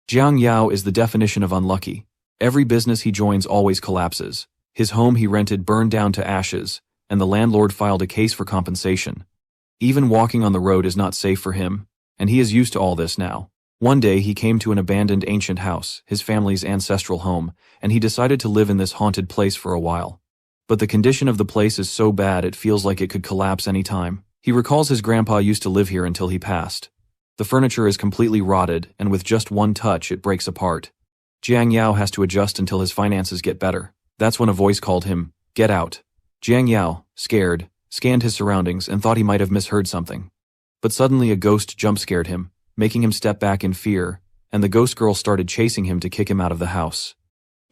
Jiang Yao is the definition of unlucky. Every business he joins always collapses. His home he rented burned down to ashes, and the landlord filed a case for compensation. Even walking on the road is not safe for him, and he is used to all this now. One day he came to an abandoned ancient house, his family's ancestral home, and he decided to live in this haunted place for a while. But the condition of the place is so bad it feels like it could collapse any time. He recalls his grandpa used to live here until he passed. The furniture is completely rotted, and with just one touch it breaks apart. Jiang Yao has to adjust until his finances get better. That's when a voice called him, "Get out." Jiang Yao, scared, scanned his surroundings and thought he might have misheard something. But suddenly a ghost jump-scared him, making him step back in fear, and the ghost girl started chasing him to kick him out of the house.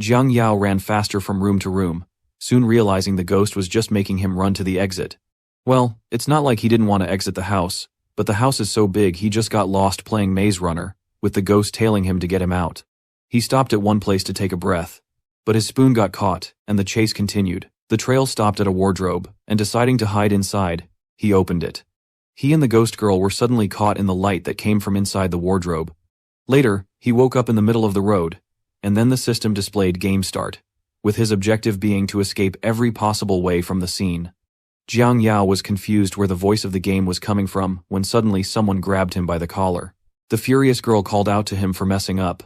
Jiang Yao ran faster from room to room, soon realizing the ghost was just making him run to the exit. Well, it's not like he didn't want to exit the house, but the house is so big he just got lost playing Maze Runner, with the ghost tailing him to get him out. He stopped at one place to take a breath, but his spoon got caught, and the chase continued. The trail stopped at a wardrobe, and deciding to hide inside, he opened it. He and the ghost girl were suddenly caught in the light that came from inside the wardrobe. Later, he woke up in the middle of the road, and then the system displayed Game Start, with his objective being to escape every possible way from the scene. Jiang Yao was confused where the voice of the game was coming from when suddenly someone grabbed him by the collar. The furious girl called out to him for messing up.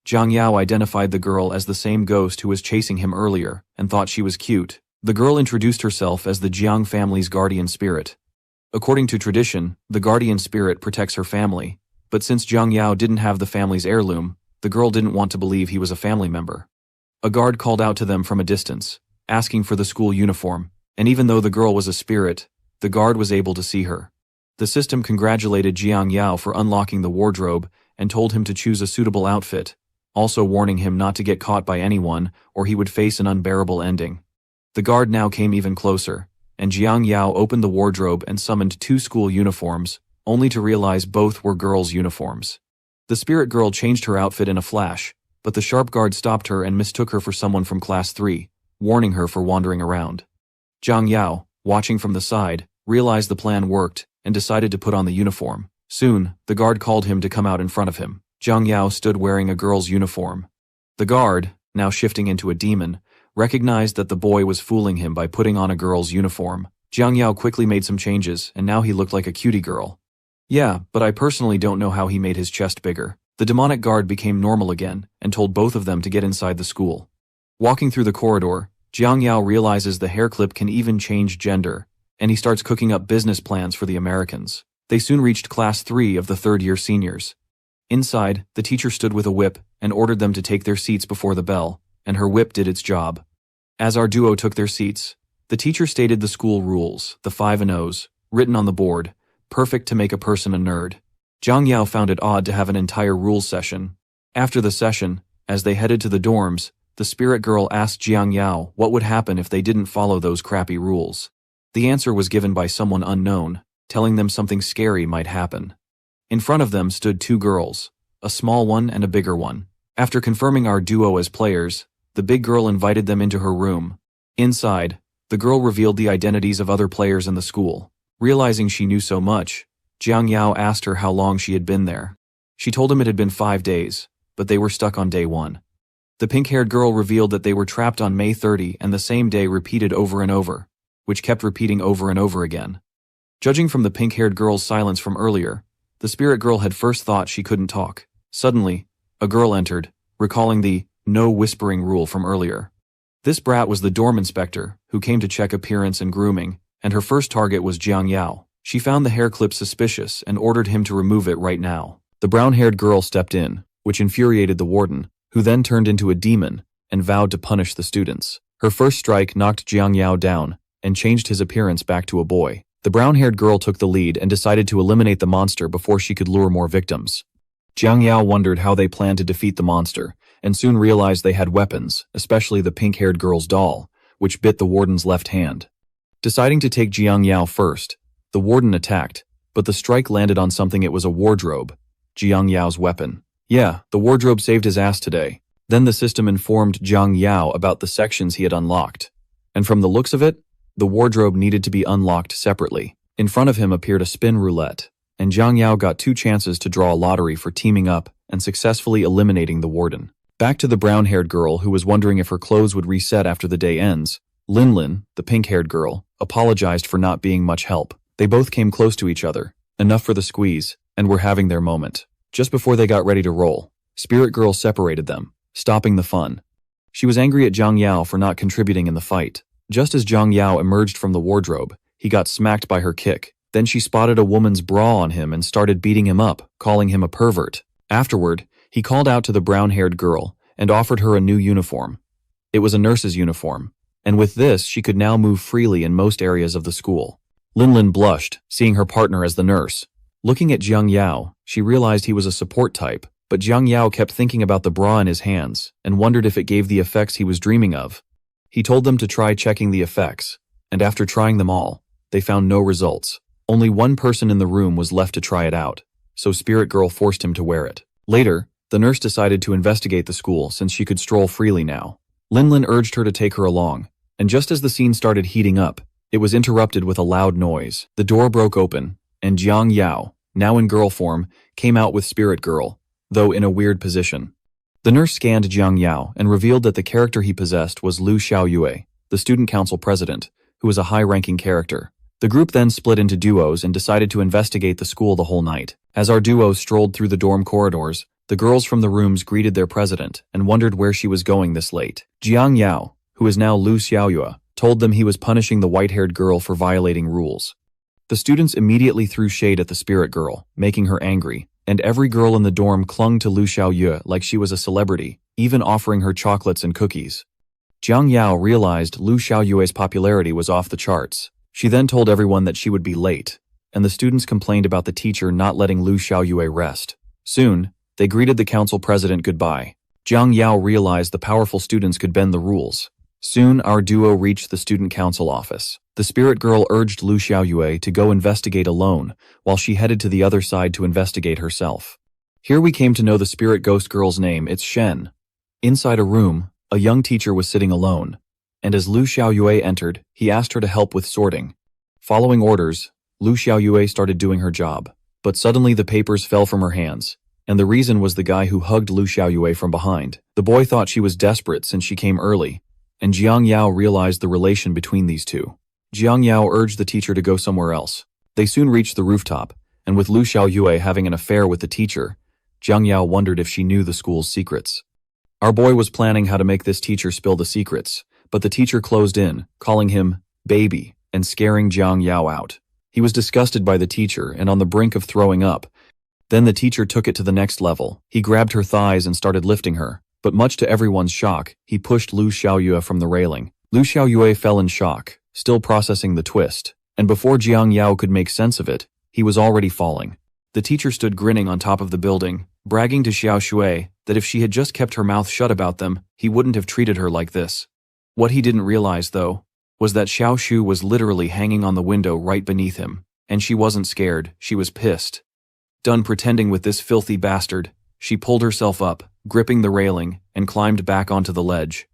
Jiang Yao identified the girl as the same ghost who was chasing him earlier and thought she was cute. The girl introduced herself as the Jiang family's guardian spirit. According to tradition, the guardian spirit protects her family, but since Jiang Yao didn't have the family's heirloom, the girl didn't want to believe he was a family member. A guard called out to them from a distance, asking for the school uniform, and even though the girl was a spirit, the guard was able to see her. The system congratulated Jiang Yao for unlocking the wardrobe and told him to choose a suitable outfit, also warning him not to get caught by anyone or he would face an unbearable ending. The guard now came even closer, and Jiang Yao opened the wardrobe and summoned 2 school uniforms, only to realize both were girls' uniforms. The spirit girl changed her outfit in a flash, but the sharp guard stopped her and mistook her for someone from Class 3, warning her for wandering around. Jiang Yao, watching from the side, realized the plan worked and decided to put on the uniform. Soon, the guard called him to come out in front of him. Jiang Yao stood wearing a girl's uniform. The guard, now shifting into a demon, recognized that the boy was fooling him by putting on a girl's uniform. Jiang Yao quickly made some changes, and now he looked like a cutie girl. Yeah, but I personally don't know how he made his chest bigger. The demonic guard became normal again, and told both of them to get inside the school. Walking through the corridor, Jiang Yao realizes the hair clip can even change gender, and he starts cooking up business plans for the Americans. They soon reached Class 3 of the third-year seniors. Inside, the teacher stood with a whip and ordered them to take their seats before the bell, and her whip did its job. As our duo took their seats, the teacher stated the school rules, the 5 and O's, written on the board, perfect to make a person a nerd. Jiang Yao found it odd to have an entire rules session. After the session, as they headed to the dorms, the spirit girl asked Jiang Yao what would happen if they didn't follow those crappy rules. The answer was given by someone unknown, telling them something scary might happen. In front of them stood 2 girls, a small one and a bigger one. After confirming our duo as players, the big girl invited them into her room. Inside, the girl revealed the identities of other players in the school. Realizing she knew so much, Jiang Yao asked her how long she had been there. She told him it had been 5 days, but they were stuck on day 1. The pink-haired girl revealed that they were trapped on May 30 and the same day repeated over and over, which kept repeating over and over again. Judging from the pink-haired girl's silence from earlier, the spirit girl had first thought she couldn't talk. Suddenly, a girl entered, recalling the no whispering rule from earlier. This brat was the dorm inspector, who came to check appearance and grooming, and her first target was Jiang Yao. She found the hair clip suspicious and ordered him to remove it right now. The brown-haired girl stepped in, which infuriated the warden, who then turned into a demon and vowed to punish the students. Her first strike knocked Jiang Yao down and changed his appearance back to a boy. The brown-haired girl took the lead and decided to eliminate the monster before she could lure more victims. Jiang Yao wondered how they planned to defeat the monster, and soon realized they had weapons, especially the pink-haired girl's doll, which bit the warden's left hand. Deciding to take Jiang Yao first, the warden attacked, but the strike landed on something. It was a wardrobe, Jiang Yao's weapon. Yeah, the wardrobe saved his ass today. Then the system informed Jiang Yao about the sections he had unlocked. And from the looks of it, the wardrobe needed to be unlocked separately. In front of him appeared a spin roulette. and Jiang Yao got 2 chances to draw a lottery for teaming up and successfully eliminating the warden. Back to the brown-haired girl who was wondering if her clothes would reset after the day ends. Linlin, the pink-haired girl, apologized for not being much help. They both came close to each other, enough for the squeeze, and were having their moment. Just before they got ready to roll, Spirit Girl separated them, stopping the fun. She was angry at Jiang Yao for not contributing in the fight. Just as Jiang Yao emerged from the wardrobe, he got smacked by her kick. Then she spotted a woman's bra on him and started beating him up, calling him a pervert. Afterward, he called out to the brown-haired girl and offered her a new uniform. It was a nurse's uniform, and with this she could now move freely in most areas of the school. Linlin blushed, seeing her partner as the nurse. Looking at Jiang Yao, she realized he was a support type, but Jiang Yao kept thinking about the bra in his hands and wondered if it gave the effects he was dreaming of. He told them to try checking the effects, and after trying them all, they found no results. Only one person in the room was left to try it out, so Spirit Girl forced him to wear it. Later, the nurse decided to investigate the school since she could stroll freely now. Linlin urged her to take her along, and just as the scene started heating up, it was interrupted with a loud noise. The door broke open, and Jiang Yao, now in girl form, came out with Spirit Girl, though in a weird position. The nurse scanned Jiang Yao and revealed that the character he possessed was Lu Xiaoyue, the student council president, who was a high-ranking character. The group then split into duos and decided to investigate the school the whole night. As our duos strolled through the dorm corridors, the girls from the rooms greeted their president and wondered where she was going this late. Jiang Yao, who is now Lu Xiaoyue, told them he was punishing the white-haired girl for violating rules. The students immediately threw shade at the Spirit Girl, making her angry, and every girl in the dorm clung to Lu Xiaoyue like she was a celebrity, even offering her chocolates and cookies. Jiang Yao realized Lu Xiaoyue's popularity was off the charts. She then told everyone that she would be late, and the students complained about the teacher not letting Lu Xiaoyue rest. Soon, they greeted the council president goodbye. Jiang Yao realized the powerful students could bend the rules. Soon, our duo reached the student council office. The Spirit Girl urged Lu Xiaoyue to go investigate alone, while she headed to the other side to investigate herself. Here we came to know the Spirit Ghost Girl's name. It's Shen. Inside a room, a young teacher was sitting alone, and as Lu Xiaoyue entered, he asked her to help with sorting. Following orders, Lu Xiaoyue started doing her job, but suddenly the papers fell from her hands, and the reason was the guy who hugged Lu Xiaoyue from behind. The boy thought she was desperate since she came early, and Jiang Yao realized the relation between these two. Jiang Yao urged the teacher to go somewhere else. They soon reached the rooftop, and with Lu Xiaoyue having an affair with the teacher, Jiang Yao wondered if she knew the school's secrets. Our boy was planning how to make this teacher spill the secrets, but the teacher closed in, calling him baby and scaring Jiang Yao out. He was disgusted by the teacher and on the brink of throwing up. Then the teacher took it to the next level. He grabbed her thighs and started lifting her, but much to everyone's shock, he pushed Lu Xiaoyue from the railing. Lu Xiaoyue fell in shock, still processing the twist, and before Jiang Yao could make sense of it, he was already falling. The teacher stood grinning on top of the building, bragging to Xiao Shui that if she had just kept her mouth shut about them, he wouldn't have treated her like this. What he didn't realize, though, was that Xiao Shu was literally hanging on the window right beneath him, and she wasn't scared, she was pissed. Done pretending with this filthy bastard, she pulled herself up, gripping the railing, and climbed back onto the ledge.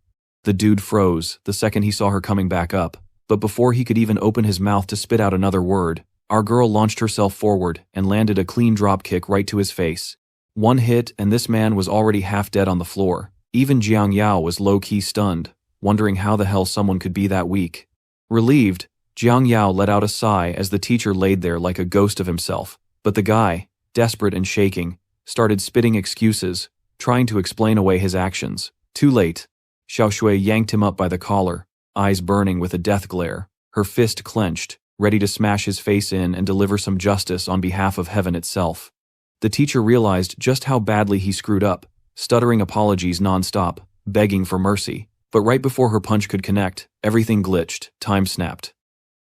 The dude froze the second he saw her coming back up, but before he could even open his mouth to spit out another word, our girl launched herself forward and landed a clean drop kick right to his face. One hit and this man was already half dead on the floor. Even Jiang Yao was low-key stunned, wondering how the hell someone could be that weak. Relieved, Jiang Yao let out a sigh as the teacher laid there like a ghost of himself, but the guy, desperate and shaking, started spitting excuses, trying to explain away his actions. Too late. Xiao Shui yanked him up by the collar, eyes burning with a death glare, her fist clenched, ready to smash his face in and deliver some justice on behalf of heaven itself. The teacher realized just how badly he screwed up, stuttering apologies nonstop, begging for mercy. But right before her punch could connect, everything glitched, time snapped.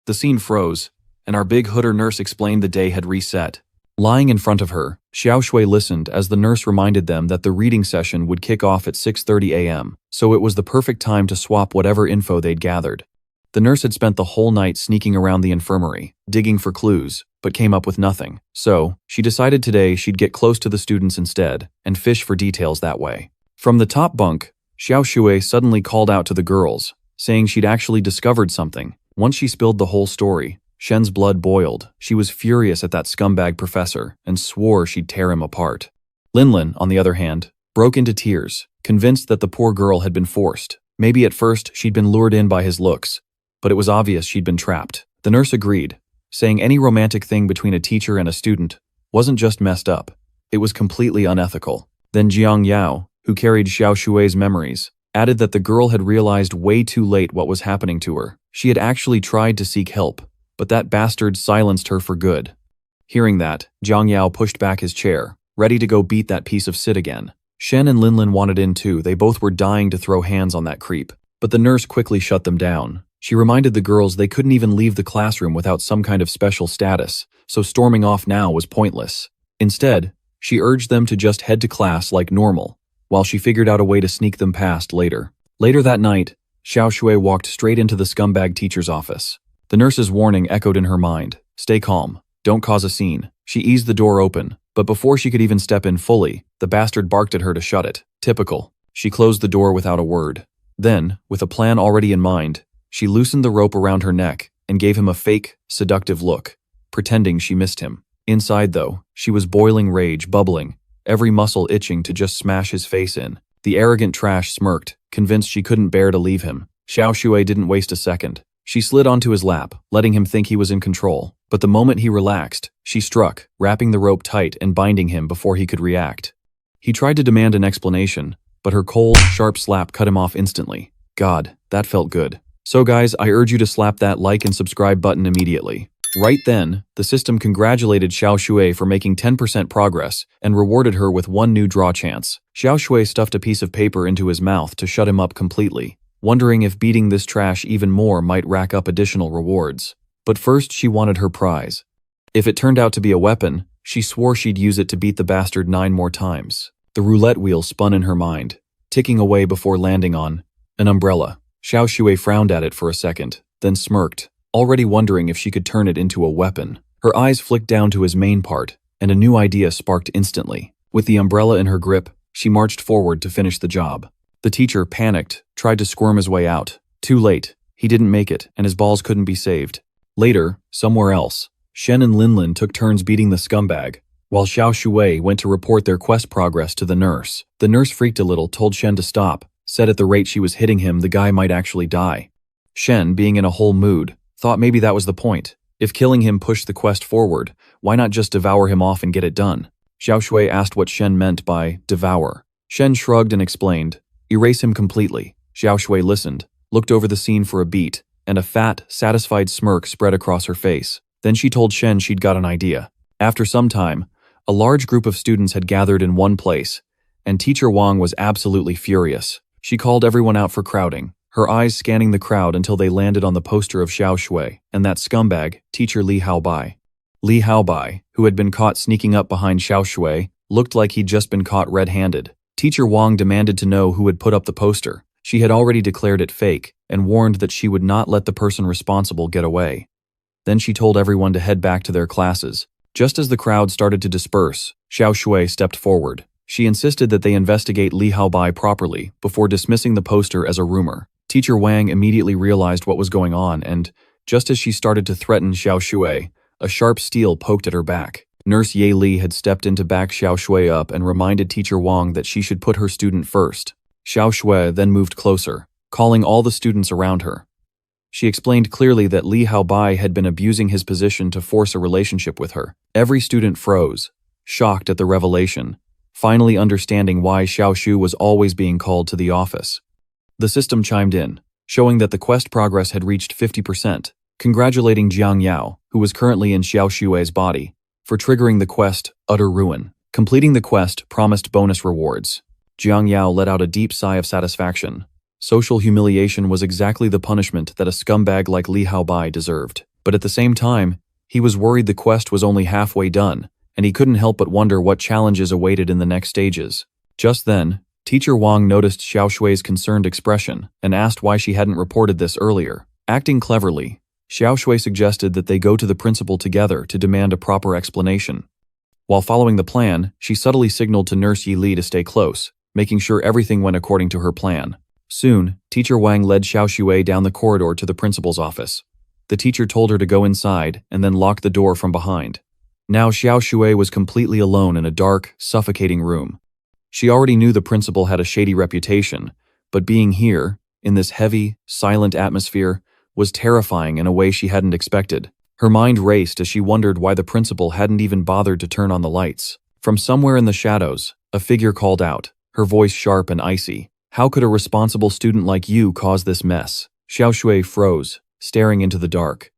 The scene froze, and our big hooder nurse explained the day had reset. Lying in front of her, Xiao Shui listened as the nurse reminded them that the reading session would kick off at 6:30 a.m., so it was the perfect time to swap whatever info they'd gathered. The nurse had spent the whole night sneaking around the infirmary, digging for clues, but came up with nothing. So, she decided today she'd get close to the students instead, and fish for details that way. From the top bunk, Xiao Shui suddenly called out to the girls, saying she'd actually discovered something. Once she spilled the whole story, Shen's blood boiled. She was furious at that scumbag professor and swore she'd tear him apart. Linlin, on the other hand, broke into tears, convinced that the poor girl had been forced. Maybe at first she'd been lured in by his looks, but it was obvious she'd been trapped. The nurse agreed, saying any romantic thing between a teacher and a student wasn't just messed up, it was completely unethical. Then Jiang Yao, who carried Xiao Shui's memories, added that the girl had realized way too late what was happening to her. She had actually tried to seek help, but that bastard silenced her for good. Hearing that, Jiang Yao pushed back his chair, ready to go beat that piece of shit again. Shen and Linlin wanted in too. They both were dying to throw hands on that creep. But the nurse quickly shut them down. She reminded the girls they couldn't even leave the classroom without some kind of special status, so storming off now was pointless. Instead, she urged them to just head to class like normal, while she figured out a way to sneak them past later. Later that night, Xiao Shui walked straight into the scumbag teacher's office. The nurse's warning echoed in her mind. Stay calm. Don't cause a scene. She eased the door open, but before she could even step in fully, the bastard barked at her to shut it. Typical. She closed the door without a word. Then, with a plan already in mind, she loosened the rope around her neck and gave him a fake, seductive look, pretending she missed him. Inside, though, she was boiling rage, bubbling, every muscle itching to just smash his face in. The arrogant trash smirked, convinced she couldn't bear to leave him. Xiao Shui didn't waste a second. She slid onto his lap, letting him think he was in control. But the moment he relaxed, she struck, wrapping the rope tight and binding him before he could react. He tried to demand an explanation, but her cold, sharp slap cut him off instantly. God, that felt good. So guys, I urge you to slap that like and subscribe button immediately. Right then, the system congratulated Xiao Shui for making 10% progress and rewarded her with one new draw chance. Xiao Shui stuffed a piece of paper into his mouth to shut him up completely, wondering if beating this trash even more might rack up additional rewards. But first she wanted her prize. If it turned out to be a weapon, she swore she'd use it to beat the bastard 9 more times. The roulette wheel spun in her mind, ticking away before landing on an umbrella. Xiao Shui frowned at it for a second, then smirked, already wondering if she could turn it into a weapon. Her eyes flicked down to his main part, and a new idea sparked instantly. With the umbrella in her grip, she marched forward to finish the job. The teacher, panicked, tried to squirm his way out. Too late. He didn't make it, and his balls couldn't be saved. Later, somewhere else, Shen and Linlin took turns beating the scumbag, while Xiao Shui went to report their quest progress to the nurse. The nurse freaked a little, told Shen to stop, said at the rate she was hitting him, the guy might actually die. Shen, being in a whole mood, thought maybe that was the point. If killing him pushed the quest forward, why not just devour him off and get it done? Xiao Shui asked what Shen meant by devour. Shen shrugged and explained, erase him completely. Xiao Shui listened, looked over the scene for a beat, and a fat, satisfied smirk spread across her face. Then she told Shen she'd got an idea. After some time, a large group of students had gathered in one place, and Teacher Wang was absolutely furious. She called everyone out for crowding, her eyes scanning the crowd until they landed on the poster of Xiao Shui and that scumbag, Teacher Li Haobai. Li Haobai, who had been caught sneaking up behind Xiao Shui, looked like he'd just been caught red-handed. Teacher Wang demanded to know who had put up the poster. She had already declared it fake and warned that she would not let the person responsible get away. Then she told everyone to head back to their classes. Just as the crowd started to disperse, Xiao Shui stepped forward. She insisted that they investigate Li Haobai properly before dismissing the poster as a rumor. Teacher Wang immediately realized what was going on and, just as she started to threaten Xiao Shui, a sharp steel poked at her back. Nurse Ye Li had stepped in to back Xiao Shui up and reminded Teacher Wang that she should put her student first. Xiao Shui then moved closer, calling all the students around her. She explained clearly that Li Haobai had been abusing his position to force a relationship with her. Every student froze, shocked at the revelation, finally understanding why Xiao Shu was always being called to the office. The system chimed in, showing that the quest progress had reached 50%, congratulating Jiang Yao, who was currently in Xiao Shui's body, for triggering the quest Utter Ruin. Completing the quest promised bonus rewards. Jiang Yao let out a deep sigh of satisfaction. Social humiliation was exactly the punishment that a scumbag like Li Haobai deserved. But at the same time, he was worried the quest was only halfway done, and he couldn't help but wonder what challenges awaited in the next stages. Just then, Teacher Wang noticed Xiao Shui's concerned expression and asked why she hadn't reported this earlier. Acting cleverly, Xiao Shui suggested that they go to the principal together to demand a proper explanation. While following the plan, she subtly signaled to Nurse Yi Li to stay close, making sure everything went according to her plan. Soon, Teacher Wang led Xiao Shui down the corridor to the principal's office. The teacher told her to go inside and then lock the door from behind. Now Xiao Shui was completely alone in a dark, suffocating room. She already knew the principal had a shady reputation, but being here, in this heavy, silent atmosphere, was terrifying in a way she hadn't expected. Her mind raced as she wondered why the principal hadn't even bothered to turn on the lights. From somewhere in the shadows, a figure called out, her voice sharp and icy. "How could a responsible student like you cause this mess?" Xiao Shui froze, staring into the dark.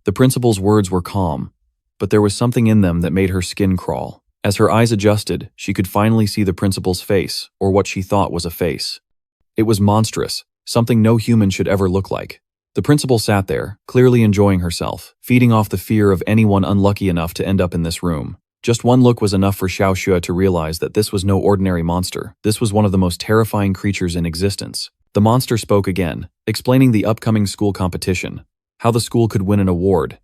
The principal's words were calm, but there was something in them that made her skin crawl. As her eyes adjusted, she could finally see the principal's face, or what she thought was a face. It was monstrous, something no human should ever look like. The principal sat there, clearly enjoying herself, feeding off the fear of anyone unlucky enough to end up in this room. Just one look was enough for Xiao Shui to realize that this was no ordinary monster. This was one of the most terrifying creatures in existence. The monster spoke again, explaining the upcoming school competition, how the school could win an award,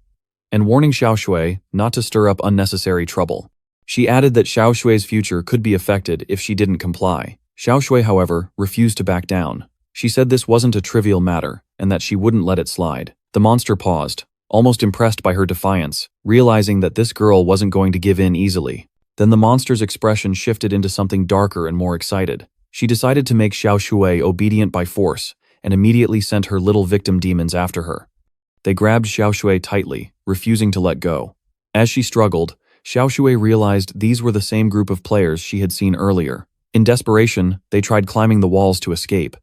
and warning Xiao Shui not to stir up unnecessary trouble. She added that Xiao Shui's future could be affected if she didn't comply. Xiao Shui, however, refused to back down. She said this wasn't a trivial matter, and that she wouldn't let it slide. The monster paused, almost impressed by her defiance, realizing that this girl wasn't going to give in easily. Then the monster's expression shifted into something darker and more excited. She decided to make Xiao Shui obedient by force, and immediately sent her little victim demons after her. They grabbed Xiao Shui tightly, refusing to let go. As she struggled, Xiao Shui realized these were the same group of players she had seen earlier. In desperation, they tried climbing the walls to escape.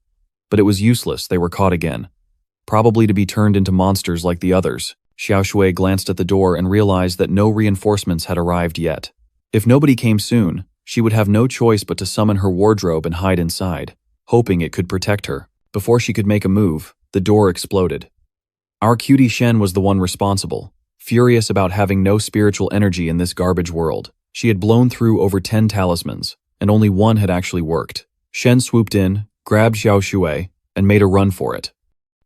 But it was useless, they were caught again. Probably to be turned into monsters like the others. Xiao Shui glanced at the door and realized that no reinforcements had arrived yet. If nobody came soon, she would have no choice but to summon her wardrobe and hide inside, hoping it could protect her. Before she could make a move, the door exploded. Our cutie Shen was the one responsible, furious about having no spiritual energy in this garbage world. She had blown through over 10 talismans, and only one had actually worked. Shen swooped in, grabbed Xiao Shui, and made a run for it.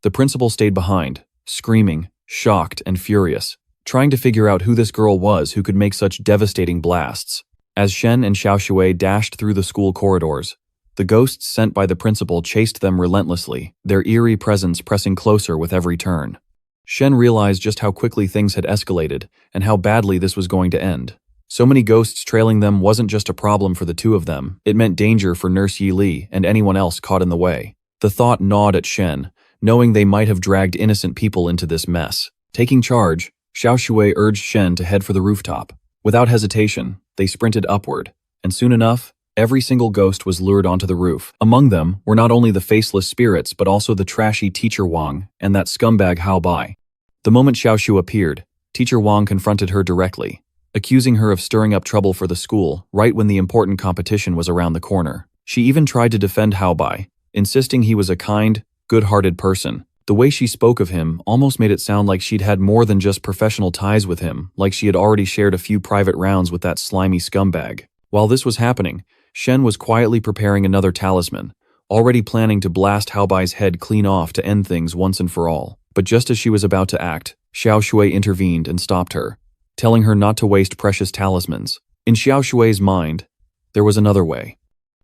The principal stayed behind, screaming, shocked and furious, trying to figure out who this girl was who could make such devastating blasts. As Shen and Xiao Shui dashed through the school corridors, the ghosts sent by the principal chased them relentlessly, their eerie presence pressing closer with every turn. Shen realized just how quickly things had escalated and how badly this was going to end. So many ghosts trailing them wasn't just a problem for the two of them, it meant danger for Nurse Yi Li and anyone else caught in the way. The thought gnawed at Shen, knowing they might have dragged innocent people into this mess. Taking charge, Xiao Shui urged Shen to head for the rooftop. Without hesitation, they sprinted upward, and soon enough, every single ghost was lured onto the roof. Among them were not only the faceless spirits but also the trashy Teacher Wang and that scumbag Hao Bai. The moment Xiao Shu appeared, Teacher Wang confronted her directly, accusing her of stirring up trouble for the school right when the important competition was around the corner. She even tried to defend Hao Bai, insisting he was a kind, good-hearted person. The way she spoke of him almost made it sound like she'd had more than just professional ties with him, like she had already shared a few private rounds with that slimy scumbag. While this was happening, Shen was quietly preparing another talisman, already planning to blast Hao Bai's head clean off to end things once and for all. But just as she was about to act, Xiao Shui intervened and stopped her, telling her not to waste precious talismans. In Xiao Shui's mind, there was another way.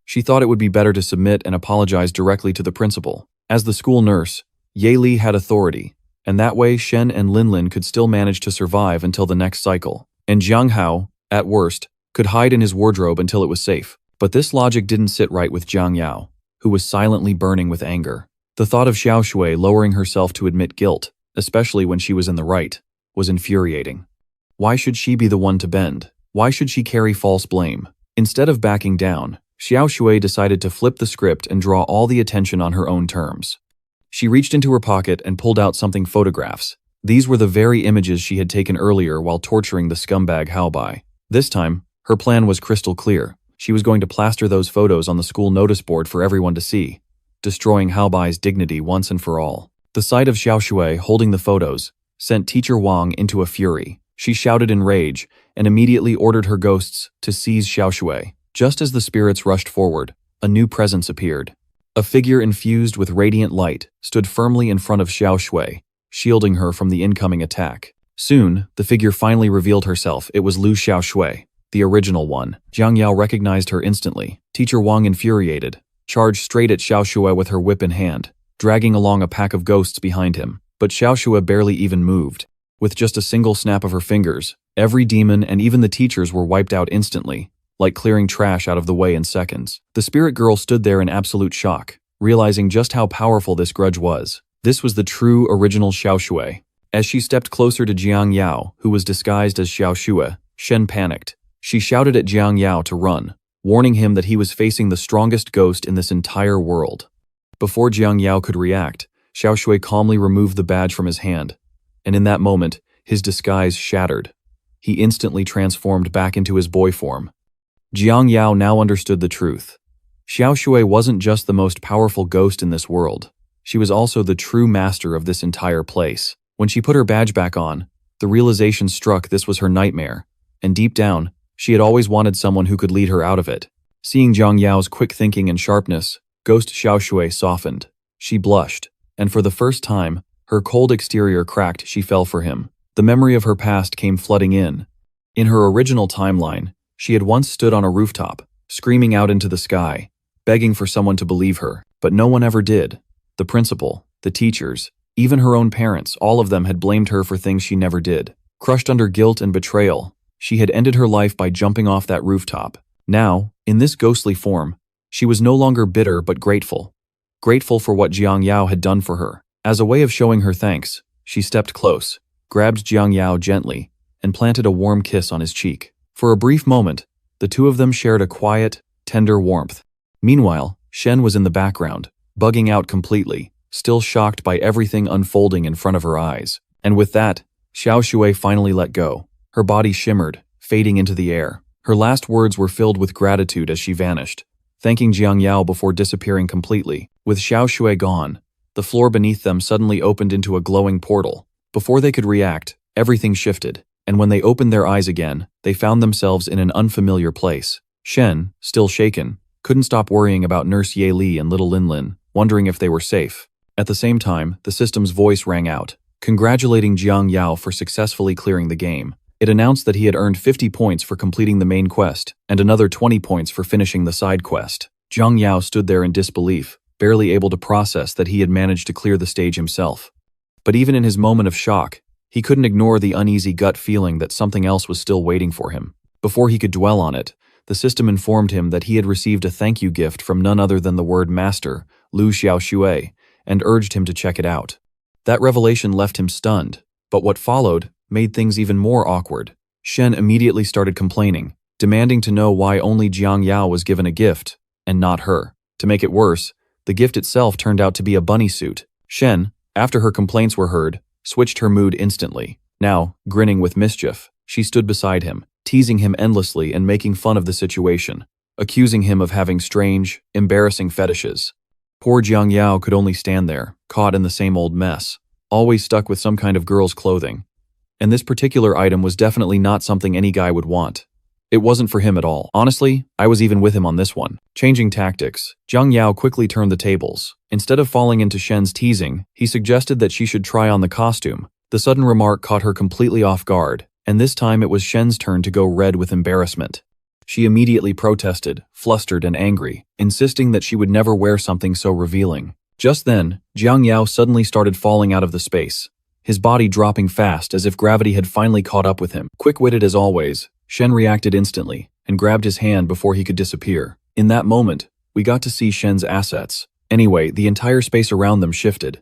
She thought it would be better to submit and apologize directly to the principal. As the school nurse, Ye Li had authority, and that way Shen and Linlin could still manage to survive until the next cycle. And Jiang Hao, at worst, could hide in his wardrobe until it was safe. But this logic didn't sit right with Jiang Yao, who was silently burning with anger. The thought of Xiao Shui lowering herself to admit guilt, especially when she was in the right, was infuriating. Why should she be the one to bend? Why should she carry false blame? Instead of backing down, Xiao Shui decided to flip the script and draw all the attention on her own terms. She reached into her pocket and pulled out something photographs. These were the very images she had taken earlier while torturing the scumbag Hao Bai. This time, her plan was crystal clear. She was going to plaster those photos on the school notice board for everyone to see, destroying Hao Bai's dignity once and for all. The sight of Xiao Shui holding the photos sent Teacher Wang into a fury. She shouted in rage and immediately ordered her ghosts to seize Xiao Shui. Just as the spirits rushed forward, a new presence appeared. A figure infused with radiant light stood firmly in front of Xiao Shui, shielding her from the incoming attack. Soon, the figure finally revealed herself. It was Lu Xiao Shui, the original one. Jiang Yao recognized her instantly. Teacher Wang, infuriated, charged straight at Xiao Shui with her whip in hand, dragging along a pack of ghosts behind him. but Xiaoxue barely even moved. With just a single snap of her fingers, every demon and even the teachers were wiped out instantly, like clearing trash out of the way in seconds. The spirit girl stood there in absolute shock, realizing just how powerful this grudge was. This was the true original Xiaoxue. As she stepped closer to Jiang Yao, who was disguised as Xiaoxue, Shen panicked. She shouted at Jiang Yao to run, warning him that he was facing the strongest ghost in this entire world. Before Jiang Yao could react, Xiaoxue calmly removed the badge from his hand, and in that moment, his disguise shattered. He instantly transformed back into his boy form. Jiang Yao now understood the truth. Xiaoxue wasn't just the most powerful ghost in this world. She was also the true master of this entire place. When she put her badge back on, the realization struck this was her nightmare, and deep down, she had always wanted someone who could lead her out of it. Seeing Jiang Yao's quick thinking and sharpness, Ghost Xiaoxue softened. She blushed, and for the first time, her cold exterior cracked. She fell for him. The memory of her past came flooding in. In her original timeline, she had once stood on a rooftop, screaming out into the sky, begging for someone to believe her, but no one ever did. The principal, the teachers, even her own parents, all of them had blamed her for things she never did. Crushed under guilt and betrayal, she had ended her life by jumping off that rooftop. Now, in this ghostly form, she was no longer bitter but grateful. Grateful for what Jiang Yao had done for her. As a way of showing her thanks, she stepped close, grabbed Jiang Yao gently, and planted a warm kiss on his cheek. For a brief moment, the two of them shared a quiet, tender warmth. Meanwhile, Shen was in the background, bugging out completely, still shocked by everything unfolding in front of her eyes. And with that, Xiaoxue finally let go. Her body shimmered, fading into the air. Her last words were filled with gratitude as she vanished, thanking Jiang Yao before disappearing completely. With Xiaoxue gone, the floor beneath them suddenly opened into a glowing portal. Before they could react, everything shifted, and when they opened their eyes again, they found themselves in an unfamiliar place. Shen, still shaken, couldn't stop worrying about Nurse Ye Li and little Lin Lin, wondering if they were safe. At the same time, the system's voice rang out, congratulating Jiang Yao for successfully clearing the game. It announced that he had earned 50 points for completing the main quest, and another 20 points for finishing the side quest. Jiang Yao stood there in disbelief, barely able to process that he had managed to clear the stage himself. But even in his moment of shock, he couldn't ignore the uneasy gut feeling that something else was still waiting for him. Before he could dwell on it, the system informed him that he had received a thank you gift from none other than the word master, Lu Xiaoxue, and urged him to check it out. That revelation left him stunned, but what followed made things even more awkward. Shen immediately started complaining, demanding to know why only Jiang Yao was given a gift, and not her. To make it worse, the gift itself turned out to be a bunny suit. Shen, after her complaints were heard, switched her mood instantly. Now, grinning with mischief, she stood beside him, teasing him endlessly and making fun of the situation, accusing him of having strange, embarrassing fetishes. Poor Jiang Yao could only stand there, caught in the same old mess, always stuck with some kind of girl's clothing. And this particular item was definitely not something any guy would want. It wasn't for him at all. Honestly, I was even with him on this one. Changing tactics, Jiang Yao quickly turned the tables. Instead of falling into Shen's teasing, he suggested that she should try on the costume. The sudden remark caught her completely off guard, and this time it was Shen's turn to go red with embarrassment. She immediately protested, flustered and angry, insisting that she would never wear something so revealing. Just then, Jiang Yao suddenly started falling out of the space, his body dropping fast as if gravity had finally caught up with him. Quick-witted as always, Shen reacted instantly and grabbed his hand before he could disappear. In that moment, we got to see Shen's assets. Anyway, the entire space around them shifted.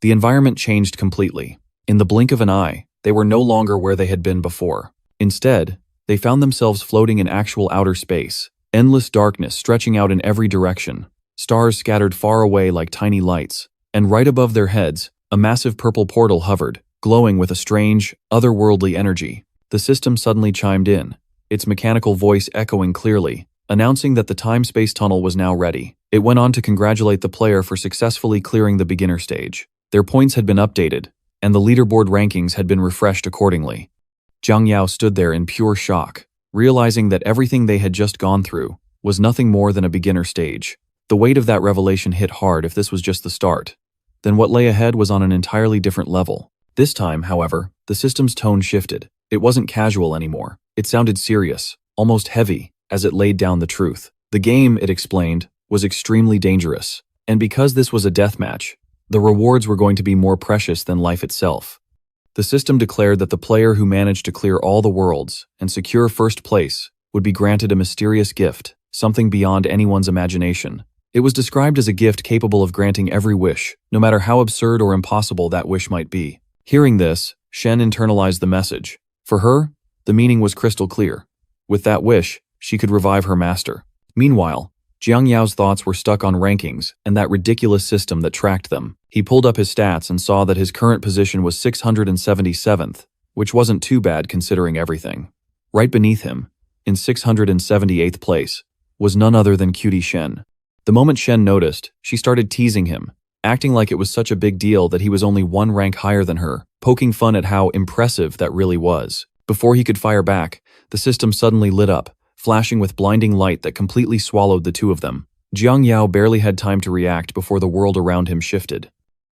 The environment changed completely. In the blink of an eye, they were no longer where they had been before. Instead, they found themselves floating in actual outer space, endless darkness stretching out in every direction, stars scattered far away like tiny lights, and right above their heads, a massive purple portal hovered, glowing with a strange, otherworldly energy. The system suddenly chimed in, its mechanical voice echoing clearly, announcing that the time-space tunnel was now ready. It went on to congratulate the player for successfully clearing the beginner stage. Their points had been updated, and the leaderboard rankings had been refreshed accordingly. Jiang Yao stood there in pure shock, realizing that everything they had just gone through was nothing more than a beginner stage. The weight of that revelation hit hard. If this was just the start, then what lay ahead was on an entirely different level. This time, however, the system's tone shifted. It wasn't casual anymore. It sounded serious, almost heavy, as it laid down the truth. The game, it explained, was extremely dangerous, and because this was a deathmatch, The rewards were going to be more precious than life itself. The system declared that the player who managed to clear all the worlds and secure first place would be granted a mysterious gift, something beyond anyone's imagination. It was described as a gift capable of granting every wish, no matter how absurd or impossible that wish might be. Hearing this, Shen internalized the message. For her, the meaning was crystal clear. With that wish, she could revive her master. Meanwhile, Jiang Yao's thoughts were stuck on rankings and that ridiculous system that tracked them. He pulled up his stats and saw that his current position was 677th, which wasn't too bad considering everything. Right beneath him, in 678th place, was none other than Cutie Shen. The moment Shen noticed, she started teasing him, acting like it was such a big deal that he was only one rank higher than her, poking fun at how impressive that really was. Before he could fire back, the system suddenly lit up, flashing with blinding light that completely swallowed the two of them. Jiang Yao barely had time to react before the world around him shifted.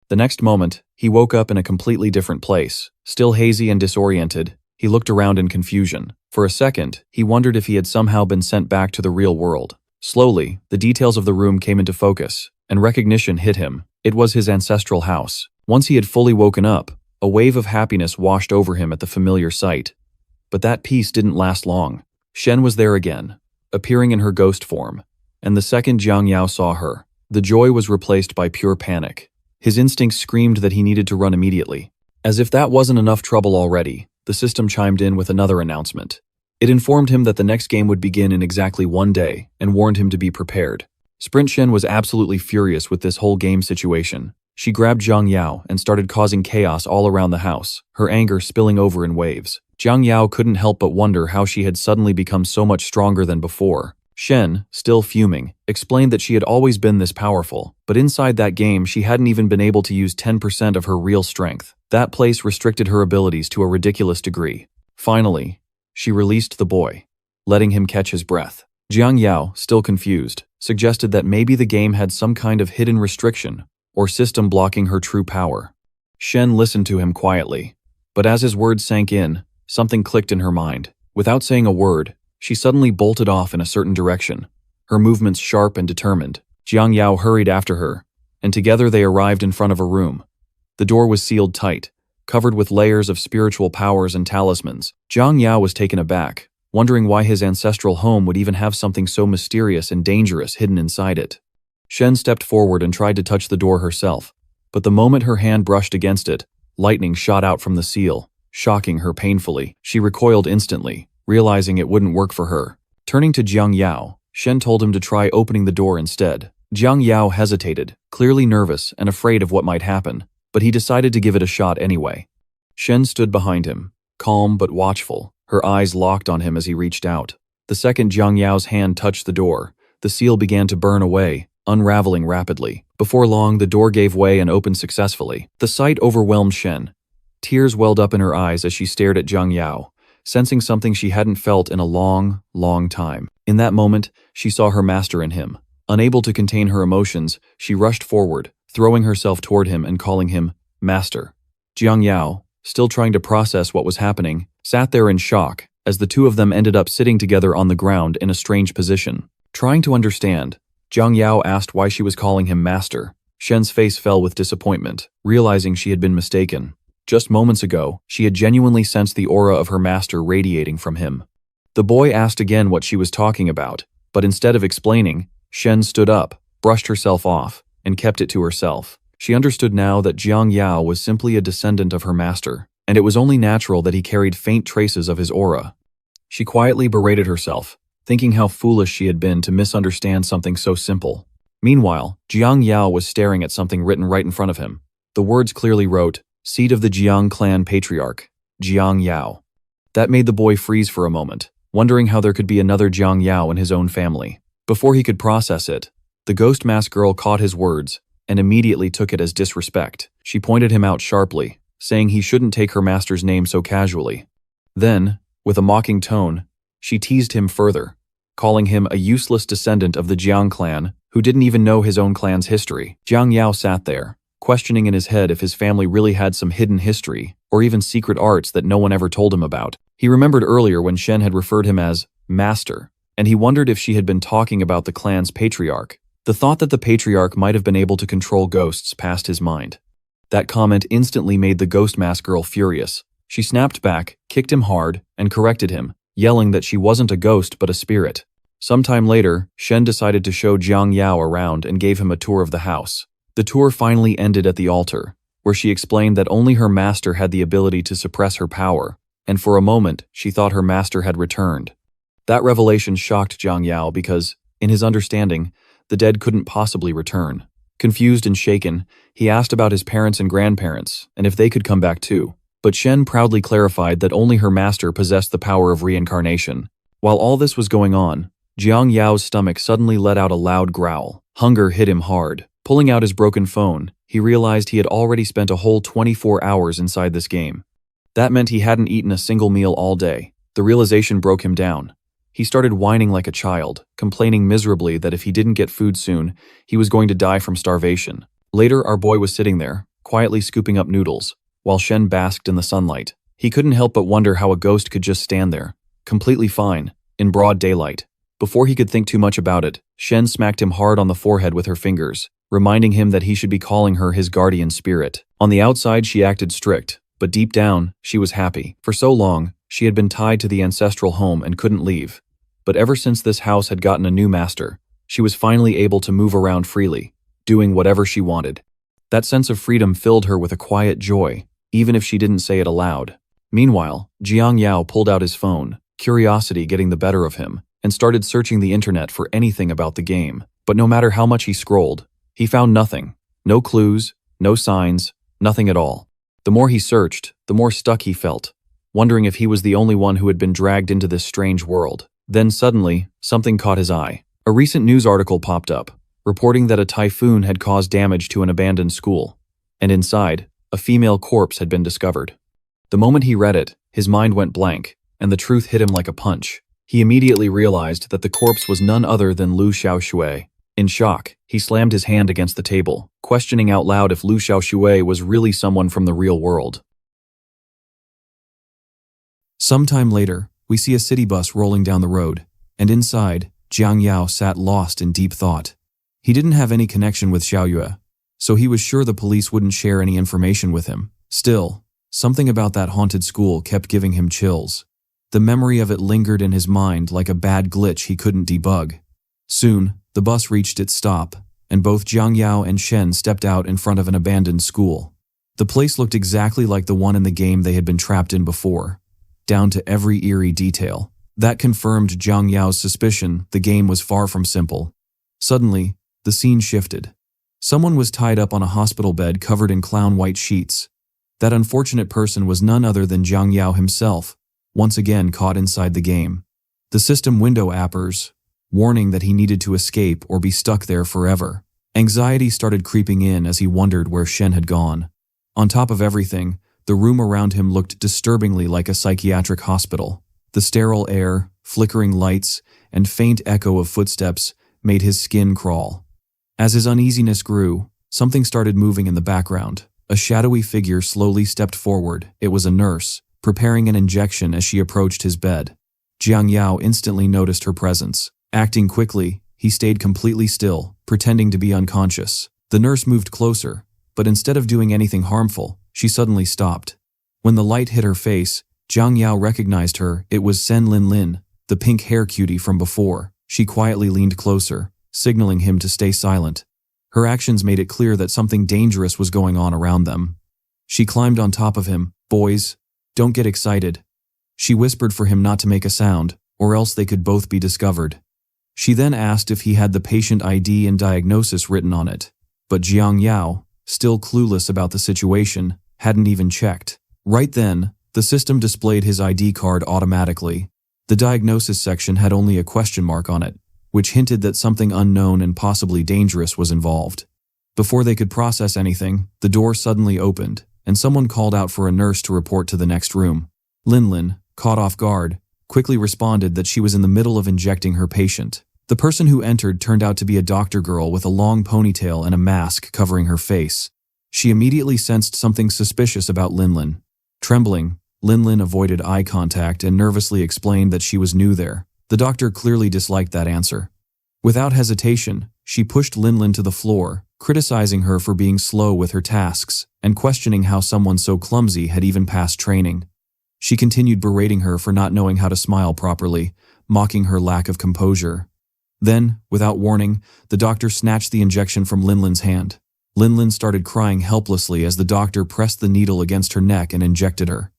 The next moment, he woke up in a completely different place. Still hazy and disoriented, he looked around in confusion. For a second, he wondered if he had somehow been sent back to the real world. Slowly, the details of the room came into focus, and recognition hit him. It was his ancestral house. Once he had fully woken up, a wave of happiness washed over him at the familiar sight. But that peace didn't last long. Shen was there again, appearing in her ghost form, and the second Jiang Yao saw her, the joy was replaced by pure panic. His instincts screamed that he needed to run immediately. As if that wasn't enough trouble already, the system chimed in with another announcement. It informed him that the next game would begin in exactly 1 day and warned him to be prepared. Sprint Shen was absolutely furious with this whole game situation. She grabbed Jiang Yao and started causing chaos all around the house, her anger spilling over in waves. Jiang Yao couldn't help but wonder how she had suddenly become so much stronger than before. Shen, still fuming, explained that she had always been this powerful, but inside that game she hadn't even been able to use 10% of her real strength. That place restricted her abilities to a ridiculous degree. Finally, she released the boy, letting him catch his breath. Jiang Yao, still confused, suggested that maybe the game had some kind of hidden restriction or system blocking her true power. Shen listened to him quietly, but as his words sank in, something clicked in her mind. Without saying a word, she suddenly bolted off in a certain direction, her movements sharp and determined. Jiang Yao hurried after her, and together they arrived in front of a room. The door was sealed tight, covered with layers of spiritual powers and talismans. Jiang Yao was taken aback, wondering why his ancestral home would even have something so mysterious and dangerous hidden inside it. Shen stepped forward and tried to touch the door herself, but the moment her hand brushed against it, lightning shot out from the seal, shocking her painfully. She recoiled instantly, realizing it wouldn't work for her. Turning to Jiang Yao, Shen told him to try opening the door instead. Jiang Yao hesitated, clearly nervous and afraid of what might happen, but he decided to give it a shot anyway. Shen stood behind him, calm but watchful, her eyes locked on him as he reached out. The second Jiang Yao's hand touched the door, the seal began to burn away, unraveling rapidly. Before long, the door gave way and opened successfully. The sight overwhelmed Shen. Tears welled up in her eyes as she stared at Jiang Yao, sensing something she hadn't felt in a long, long time. In that moment, she saw her master in him. Unable to contain her emotions, she rushed forward, throwing herself toward him and calling him Master. Jiang Yao, still trying to process what was happening, sat there in shock as the two of them ended up sitting together on the ground in a strange position. Trying to understand, Jiang Yao asked why she was calling him Master. Shen's face fell with disappointment, realizing she had been mistaken. Just moments ago, she had genuinely sensed the aura of her master radiating from him. The boy asked again what she was talking about, but instead of explaining, Shen stood up, brushed herself off, and kept it to herself. She understood now that Jiang Yao was simply a descendant of her master, and it was only natural that he carried faint traces of his aura. She quietly berated herself, thinking how foolish she had been to misunderstand something so simple. Meanwhile, Jiang Yao was staring at something written right in front of him. The words clearly wrote, "Seat of the Jiang clan patriarch, Jiang Yao." That made the boy freeze for a moment, wondering how there could be another Jiang Yao in his own family. Before he could process it, the ghost mask girl caught his words and immediately took it as disrespect. She pointed him out sharply, saying he shouldn't take her master's name so casually. Then, with a mocking tone, she teased him further, calling him a useless descendant of the Jiang clan who didn't even know his own clan's history. Jiang Yao sat there, questioning in his head if his family really had some hidden history or even secret arts that no one ever told him about. He remembered earlier when Shen had referred him as Master, and he wondered if she had been talking about the clan's patriarch. The thought that the patriarch might have been able to control ghosts passed his mind. That comment instantly made the ghost mask girl furious. She snapped back, kicked him hard, and corrected him, yelling that she wasn't a ghost but a spirit. Sometime later, Shen decided to show Jiang Yao around and gave him a tour of the house. The tour finally ended at the altar, where she explained that only her master had the ability to suppress her power, and for a moment, she thought her master had returned. That revelation shocked Jiang Yao because, in his understanding, the dead couldn't possibly return. Confused and shaken, he asked about his parents and grandparents, and if they could come back too. But Shen proudly clarified that only her master possessed the power of reincarnation. While all this was going on, Jiang Yao's stomach suddenly let out a loud growl. Hunger hit him hard. Pulling out his broken phone, he realized he had already spent a whole 24 hours inside this game. That meant he hadn't eaten a single meal all day. The realization broke him down. He started whining like a child, complaining miserably that if he didn't get food soon, he was going to die from starvation. Later, our boy was sitting there, quietly scooping up noodles, while Shen basked in the sunlight. He couldn't help but wonder how a ghost could just stand there, completely fine, in broad daylight. Before he could think too much about it, Shen smacked him hard on the forehead with her fingers, reminding him that he should be calling her his guardian spirit. On the outside, she acted strict, but deep down, she was happy. For so long, she had been tied to the ancestral home and couldn't leave. But ever since this house had gotten a new master, she was finally able to move around freely, doing whatever she wanted. That sense of freedom filled her with a quiet joy, even if she didn't say it aloud. Meanwhile, Jiang Yao pulled out his phone, curiosity getting the better of him, and started searching the internet for anything about the game. But no matter how much he scrolled, he found nothing. No clues, no signs, nothing at all. The more he searched, the more stuck he felt, wondering if he was the only one who had been dragged into this strange world. Then suddenly, something caught his eye. A recent news article popped up, reporting that a typhoon had caused damage to an abandoned school, and inside, a female corpse had been discovered. The moment he read it, his mind went blank, and the truth hit him like a punch. He immediately realized that the corpse was none other than Lu Xiaoshui. In shock, he slammed his hand against the table, questioning out loud if Lu Xiaoshui was really someone from the real world. Sometime later, we see a city bus rolling down the road, and inside, Jiang Yao sat lost in deep thought. He didn't have any connection with Xiaoyue, so he was sure the police wouldn't share any information with him. Still, something about that haunted school kept giving him chills. The memory of it lingered in his mind like a bad glitch he couldn't debug. Soon, the bus reached its stop, and both Jiang Yao and Shen stepped out in front of an abandoned school. The place looked exactly like the one in the game they had been trapped in before, down to every eerie detail. That confirmed Jiang Yao's suspicion the game was far from simple. Suddenly, the scene shifted. Someone was tied up on a hospital bed covered in clown-white sheets. That unfortunate person was none other than Jiang Yao himself, once again caught inside the game. The system window appers, warning that he needed to escape or be stuck there forever. Anxiety started creeping in as he wondered where Shen had gone. On top of everything, the room around him looked disturbingly like a psychiatric hospital. The sterile air, flickering lights, and faint echo of footsteps made his skin crawl. As his uneasiness grew, something started moving in the background. A shadowy figure slowly stepped forward. It was a nurse, preparing an injection as she approached his bed. Jiang Yao instantly noticed her presence. Acting quickly, he stayed completely still, pretending to be unconscious. The nurse moved closer, but instead of doing anything harmful, she suddenly stopped. When the light hit her face, Jiang Yao recognized her. It was Sen Lin Lin, the pink hair cutie from before. She quietly leaned closer, signaling him to stay silent. Her actions made it clear that something dangerous was going on around them. She climbed on top of him. "Boys, don't get excited." She whispered for him not to make a sound, or else they could both be discovered. She then asked if he had the patient ID and diagnosis written on it, but Jiang Yao, still clueless about the situation, hadn't even checked. Right then, the system displayed his ID card automatically. The diagnosis section had only a question mark on it, which hinted that something unknown and possibly dangerous was involved. Before they could process anything, the door suddenly opened, and someone called out for a nurse to report to the next room. Lin Lin, caught off guard, quickly responded that she was in the middle of injecting her patient. The person who entered turned out to be a doctor girl with a long ponytail and a mask covering her face. She immediately sensed something suspicious about Lin Lin. Trembling, Lin Lin avoided eye contact and nervously explained that she was new there. The doctor clearly disliked that answer. Without hesitation, she pushed Linlin to the floor, criticizing her for being slow with her tasks, and questioning how someone so clumsy had even passed training. She continued berating her for not knowing how to smile properly, mocking her lack of composure. Then, without warning, the doctor snatched the injection from Linlin's hand. Linlin started crying helplessly as the doctor pressed the needle against her neck and injected her.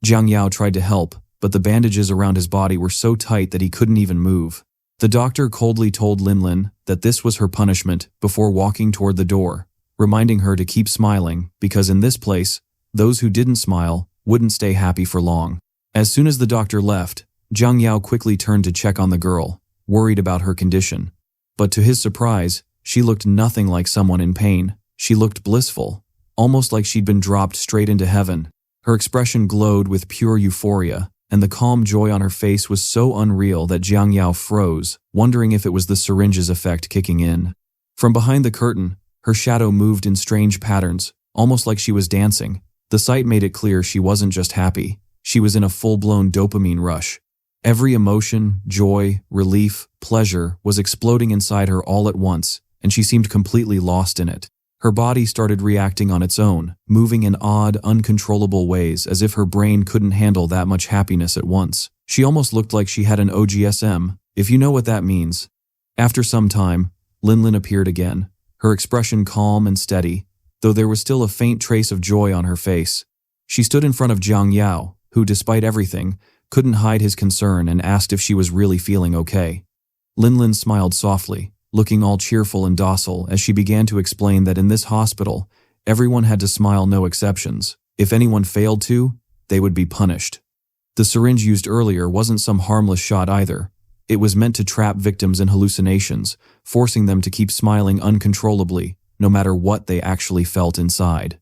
Jiang Yao tried to help, but the bandages around his body were so tight that he couldn't even move. The doctor coldly told Linlin that this was her punishment before walking toward the door, reminding her to keep smiling because in this place, those who didn't smile wouldn't stay happy for long. As soon as the doctor left, Jiang Yao quickly turned to check on the girl, worried about her condition. But to his surprise, she looked nothing like someone in pain. She looked blissful, almost like she'd been dropped straight into heaven. Her expression glowed with pure euphoria, and the calm joy on her face was so unreal that Jiang Yao froze, wondering if it was the syringe's effect kicking in. From behind the curtain, her shadow moved in strange patterns, almost like she was dancing. The sight made it clear she wasn't just happy, she was in a full-blown dopamine rush. Every emotion, joy, relief, pleasure was exploding inside her all at once, and she seemed completely lost in it. Her body started reacting on its own, moving in odd, uncontrollable ways as if her brain couldn't handle that much happiness at once. She almost looked like she had an OGSM, if you know what that means. After some time, Linlin appeared again, her expression calm and steady, though there was still a faint trace of joy on her face. She stood in front of Jiang Yao, who, despite everything, couldn't hide his concern and asked if she was really feeling okay. Linlin smiled softly, looking all cheerful and docile as she began to explain that in this hospital, everyone had to smile, no exceptions. If anyone failed to, they would be punished. The syringe used earlier wasn't some harmless shot either. It was meant to trap victims in hallucinations, forcing them to keep smiling uncontrollably, no matter what they actually felt inside.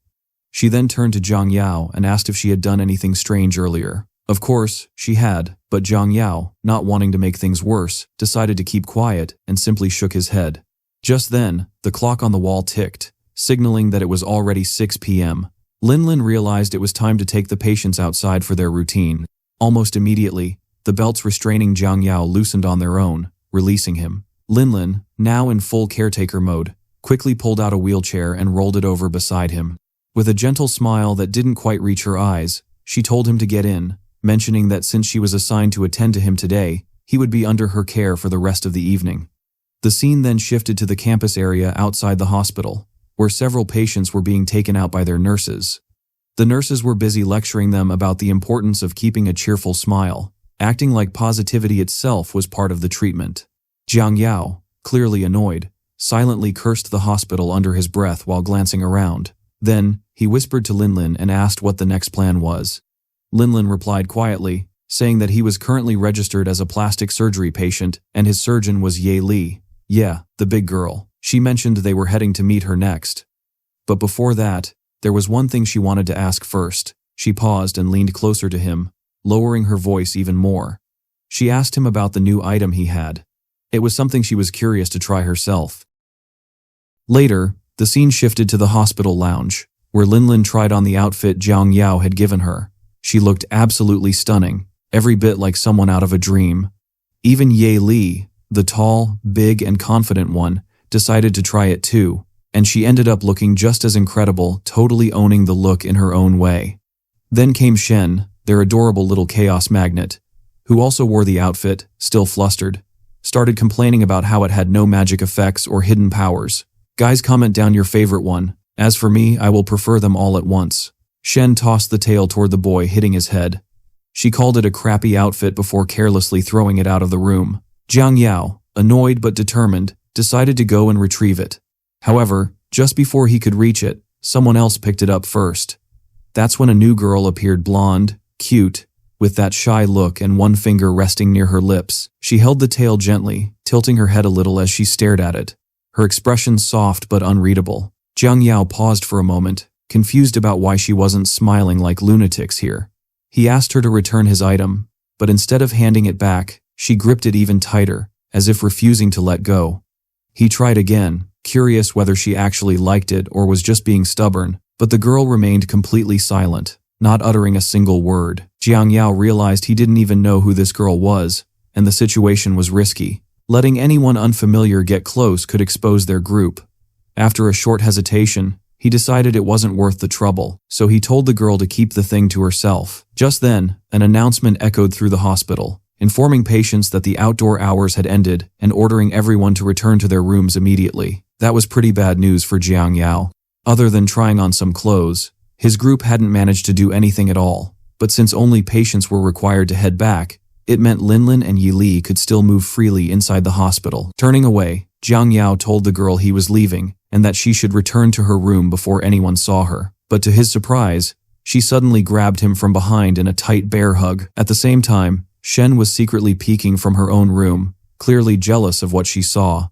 She then turned to Jiang Yao and asked if she had done anything strange earlier. Of course, she had, but Jiang Yao, not wanting to make things worse, decided to keep quiet and simply shook his head. Just then, the clock on the wall ticked, signaling that it was already 6 p.m. Linlin realized it was time to take the patients outside for their routine. Almost immediately, the belts restraining Jiang Yao loosened on their own, releasing him. Linlin, now in full caretaker mode, quickly pulled out a wheelchair and rolled it over beside him. With a gentle smile that didn't quite reach her eyes, she told him to get in, mentioning that since she was assigned to attend to him today, he would be under her care for the rest of the evening. The scene then shifted to the campus area outside the hospital, where several patients were being taken out by their nurses. The nurses were busy lecturing them about the importance of keeping a cheerful smile, acting like positivity itself was part of the treatment. Jiang Yao, clearly annoyed, silently cursed the hospital under his breath while glancing around. Then, he whispered to Linlin and asked what the next plan was. Linlin replied quietly, saying that he was currently registered as a plastic surgery patient and his surgeon was Yahello. Yeah, the big girl. She mentioned they were heading to meet her next. But before that, there was one thing she wanted to ask first. She paused and leaned closer to him, lowering her voice even more. She asked him about the new item he had. It was something she was curious to try herself. Later, the scene shifted to the hospital lounge, where Linlin tried on the outfit Jiang Yao had given her. She looked absolutely stunning, every bit like someone out of a dream. Even Yahello, the tall, big, and confident one, decided to try it too, and she ended up looking just as incredible, totally owning the look in her own way. Then came Shen, their adorable little chaos magnet, who also wore the outfit, still flustered, started complaining about how it had no magic effects or hidden powers. Guys, comment down your favorite one. As for me, I will prefer them all at once. Shen tossed the tail toward the boy, hitting his head. She called it a crappy outfit before carelessly throwing it out of the room. Jiang Yao, annoyed but determined, decided to go and retrieve it. However, just before he could reach it, someone else picked it up first. That's when a new girl appeared, blonde, cute, with that shy look and one finger resting near her lips. She held the tail gently, tilting her head a little as she stared at it, her expression soft but unreadable. Jiang Yao paused for a moment, confused about why she wasn't smiling like lunatics here. He asked her to return his item, but instead of handing it back, she gripped it even tighter, as if refusing to let go. He tried again, curious whether she actually liked it or was just being stubborn, but the girl remained completely silent, not uttering a single word. Jiang Yao realized he didn't even know who this girl was, and the situation was risky. Letting anyone unfamiliar get close could expose their group. After a short hesitation, he decided it wasn't worth the trouble, so he told the girl to keep the thing to herself. Just then, an announcement echoed through the hospital, informing patients that the outdoor hours had ended and ordering everyone to return to their rooms immediately. That was pretty bad news for Jiang Yao. Other than trying on some clothes, his group hadn't managed to do anything at all, but since only patients were required to head back, it meant Linlin and Yi Li could still move freely inside the hospital. Turning away, Jiang Yao told the girl he was leaving and that she should return to her room before anyone saw her. But to his surprise, she suddenly grabbed him from behind in a tight bear hug. At the same time, Shen was secretly peeking from her own room, clearly jealous of what she saw.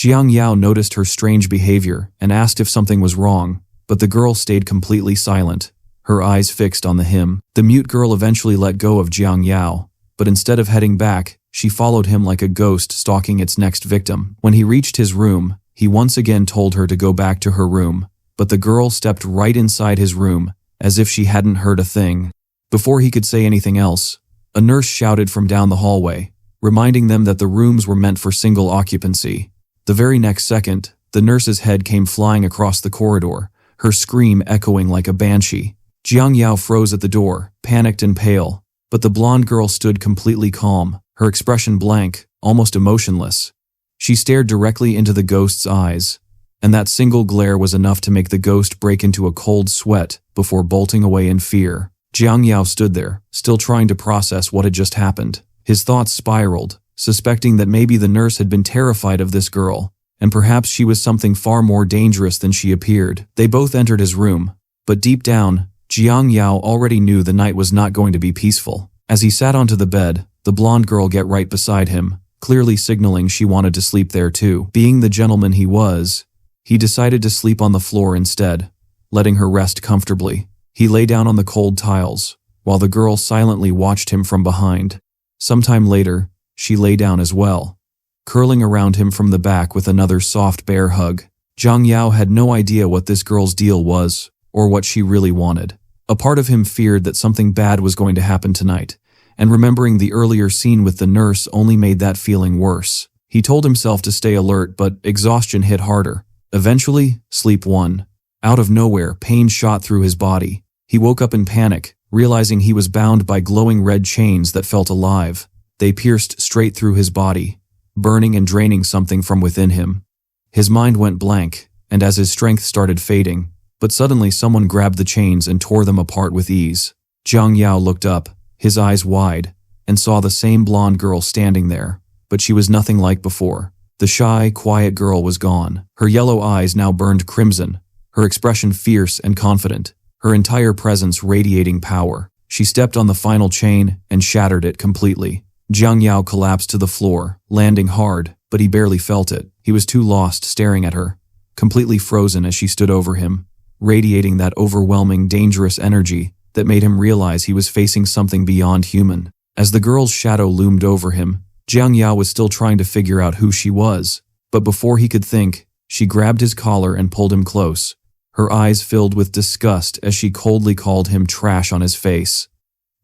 Jiang Yao noticed her strange behavior and asked if something was wrong, but the girl stayed completely silent, her eyes fixed on the him. The mute girl eventually let go of Jiang Yao, but instead of heading back, she followed him like a ghost stalking its next victim. When he reached his room, he once again told her to go back to her room, but the girl stepped right inside his room, as if she hadn't heard a thing. Before he could say anything else, a nurse shouted from down the hallway, reminding them that the rooms were meant for single occupancy. The very next second, the nurse's head came flying across the corridor, her scream echoing like a banshee. Jiang Yao froze at the door, panicked and pale, but the blonde girl stood completely calm, her expression blank, almost emotionless. She stared directly into the ghost's eyes, and that single glare was enough to make the ghost break into a cold sweat before bolting away in fear. Jiang Yao stood there, still trying to process what had just happened. His thoughts spiraled, suspecting that maybe the nurse had been terrified of this girl, and perhaps she was something far more dangerous than she appeared. They both entered his room, but deep down, Jiang Yao already knew the night was not going to be peaceful. As he sat onto the bed, the blonde girl got right beside him, clearly signaling she wanted to sleep there too. Being the gentleman he was, he decided to sleep on the floor instead, letting her rest comfortably. He lay down on the cold tiles, while the girl silently watched him from behind. Sometime later, she lay down as well, curling around him from the back with another soft bear hug. Jiang Yao had no idea what this girl's deal was, or what she really wanted. A part of him feared that something bad was going to happen tonight, and remembering the earlier scene with the nurse only made that feeling worse. He told himself to stay alert, but exhaustion hit harder. Eventually, sleep won. Out of nowhere, pain shot through his body. He woke up in panic, realizing he was bound by glowing red chains that felt alive. They pierced straight through his body, burning and draining something from within him. His mind went blank, and as his strength started fading, but suddenly someone grabbed the chains and tore them apart with ease. Jiang Yao looked up, his eyes wide, and saw the same blonde girl standing there, but she was nothing like before. The shy, quiet girl was gone. Her yellow eyes now burned crimson, her expression fierce and confident, her entire presence radiating power. She stepped on the final chain and shattered it completely. Jiang Yao collapsed to the floor, landing hard, but he barely felt it. He was too lost staring at her, completely frozen as she stood over him, radiating that overwhelming, dangerous energy that made him realize he was facing something beyond human. As the girl's shadow loomed over him, Jiang Yao was still trying to figure out who she was, but before he could think, she grabbed his collar and pulled him close, her eyes filled with disgust as she coldly called him trash on his face.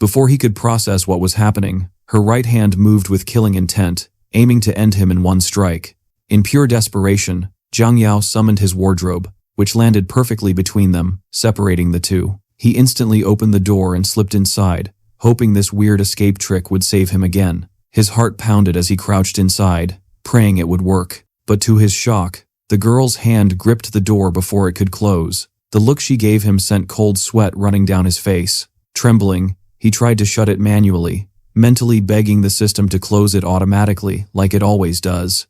Before he could process what was happening, her right hand moved with killing intent, aiming to end him in one strike. In pure desperation, Jiang Yao summoned his wardrobe, which landed perfectly between them, separating the two. He instantly opened the door and slipped inside, hoping this weird escape trick would save him again. His heart pounded as he crouched inside, praying it would work. But to his shock, the girl's hand gripped the door before it could close. The look she gave him sent cold sweat running down his face. Trembling, he tried to shut it manually, mentally begging the system to close it automatically, like it always does.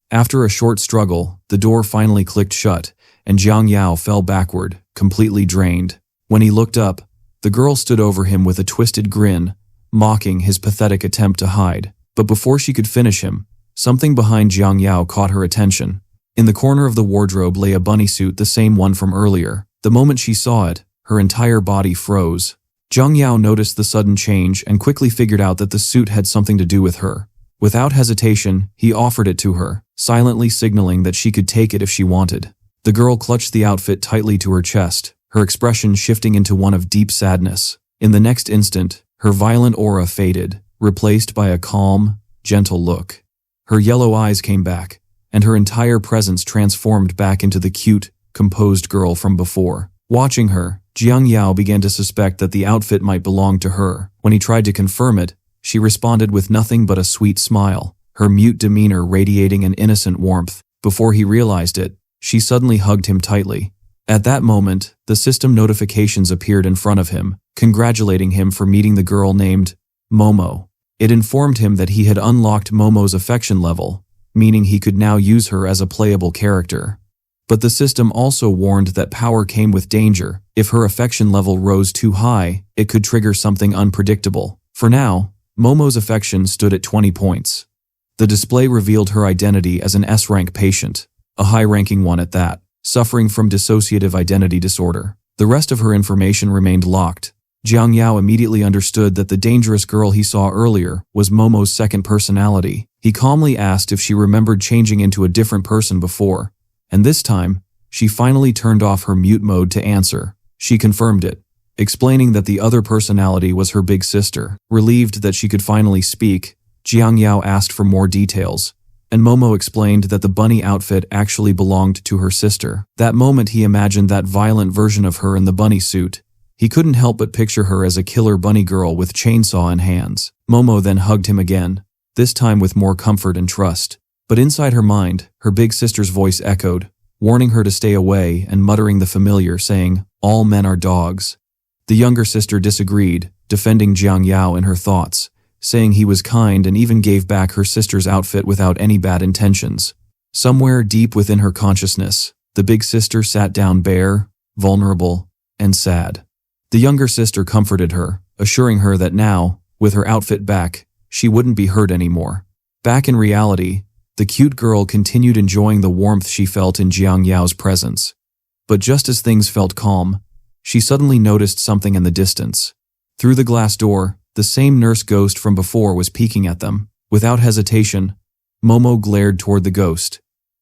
After a short struggle, the door finally clicked shut, and Jiang Yao fell backward, completely drained. When he looked up, the girl stood over him with a twisted grin, mocking his pathetic attempt to hide. But before she could finish him, something behind Jiang Yao caught her attention. In the corner of the wardrobe lay a bunny suit, the same one from earlier. The moment she saw it, her entire body froze. Jiang Yao noticed the sudden change and quickly figured out that the suit had something to do with her. Without hesitation, he offered it to her, silently signaling that she could take it if she wanted. The girl clutched the outfit tightly to her chest, her expression shifting into one of deep sadness. In the next instant, her violent aura faded, replaced by a calm, gentle look. Her yellow eyes came back, and her entire presence transformed back into the cute, composed girl from before. Watching her, Jiang Yao began to suspect that the outfit might belong to her. When he tried to confirm it, she responded with nothing but a sweet smile, her mute demeanor radiating an innocent warmth. Before he realized it, she suddenly hugged him tightly. At that moment, the system notifications appeared in front of him, congratulating him for meeting the girl named Momo. It informed him that he had unlocked Momo's affection level, meaning he could now use her as a playable character. But the system also warned that power came with danger. If her affection level rose too high, it could trigger something unpredictable. For now, Momo's affection stood at 20 points. The display revealed her identity as an S-rank patient, a high-ranking one at that, suffering from dissociative identity disorder. The rest of her information remained locked. Jiang Yao immediately understood that the dangerous girl he saw earlier was Momo's second personality. He calmly asked if she remembered changing into a different person before, and this time, she finally turned off her mute mode to answer. She confirmed it, explaining that the other personality was her big sister. Relieved that she could finally speak, Jiang Yao asked for more details, and Momo explained that the bunny outfit actually belonged to her sister. That moment he imagined that violent version of her in the bunny suit. He couldn't help but picture her as a killer bunny girl with chainsaw in hands. Momo then hugged him again, this time with more comfort and trust. But inside her mind, her big sister's voice echoed, warning her to stay away and muttering the familiar saying, "All men are dogs." The younger sister disagreed, defending Jiang Yao in her thoughts, saying he was kind and even gave back her sister's outfit without any bad intentions. Somewhere deep within her consciousness, the big sister sat down bare, vulnerable, and sad. The younger sister comforted her, assuring her that now, with her outfit back, she wouldn't be hurt anymore. Back in reality, the cute girl continued enjoying the warmth she felt in Jiang Yao's presence. But just as things felt calm, she suddenly noticed something in the distance. Through the glass door, the same nurse ghost from before was peeking at them. Without hesitation, Momo glared toward the ghost.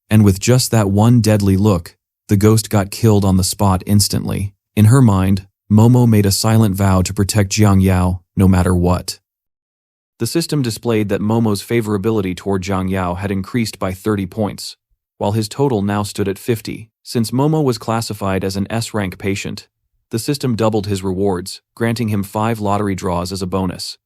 And with just that one deadly look, the ghost got killed on the spot instantly. In her mind, Momo made a silent vow to protect Jiang Yao, no matter what. The system displayed that Momo's favorability toward Jiang Yao had increased by 30 points, while his total now stood at 50. Since Momo was classified as an S-rank patient, the system doubled his rewards, granting him 5 lottery draws as a bonus.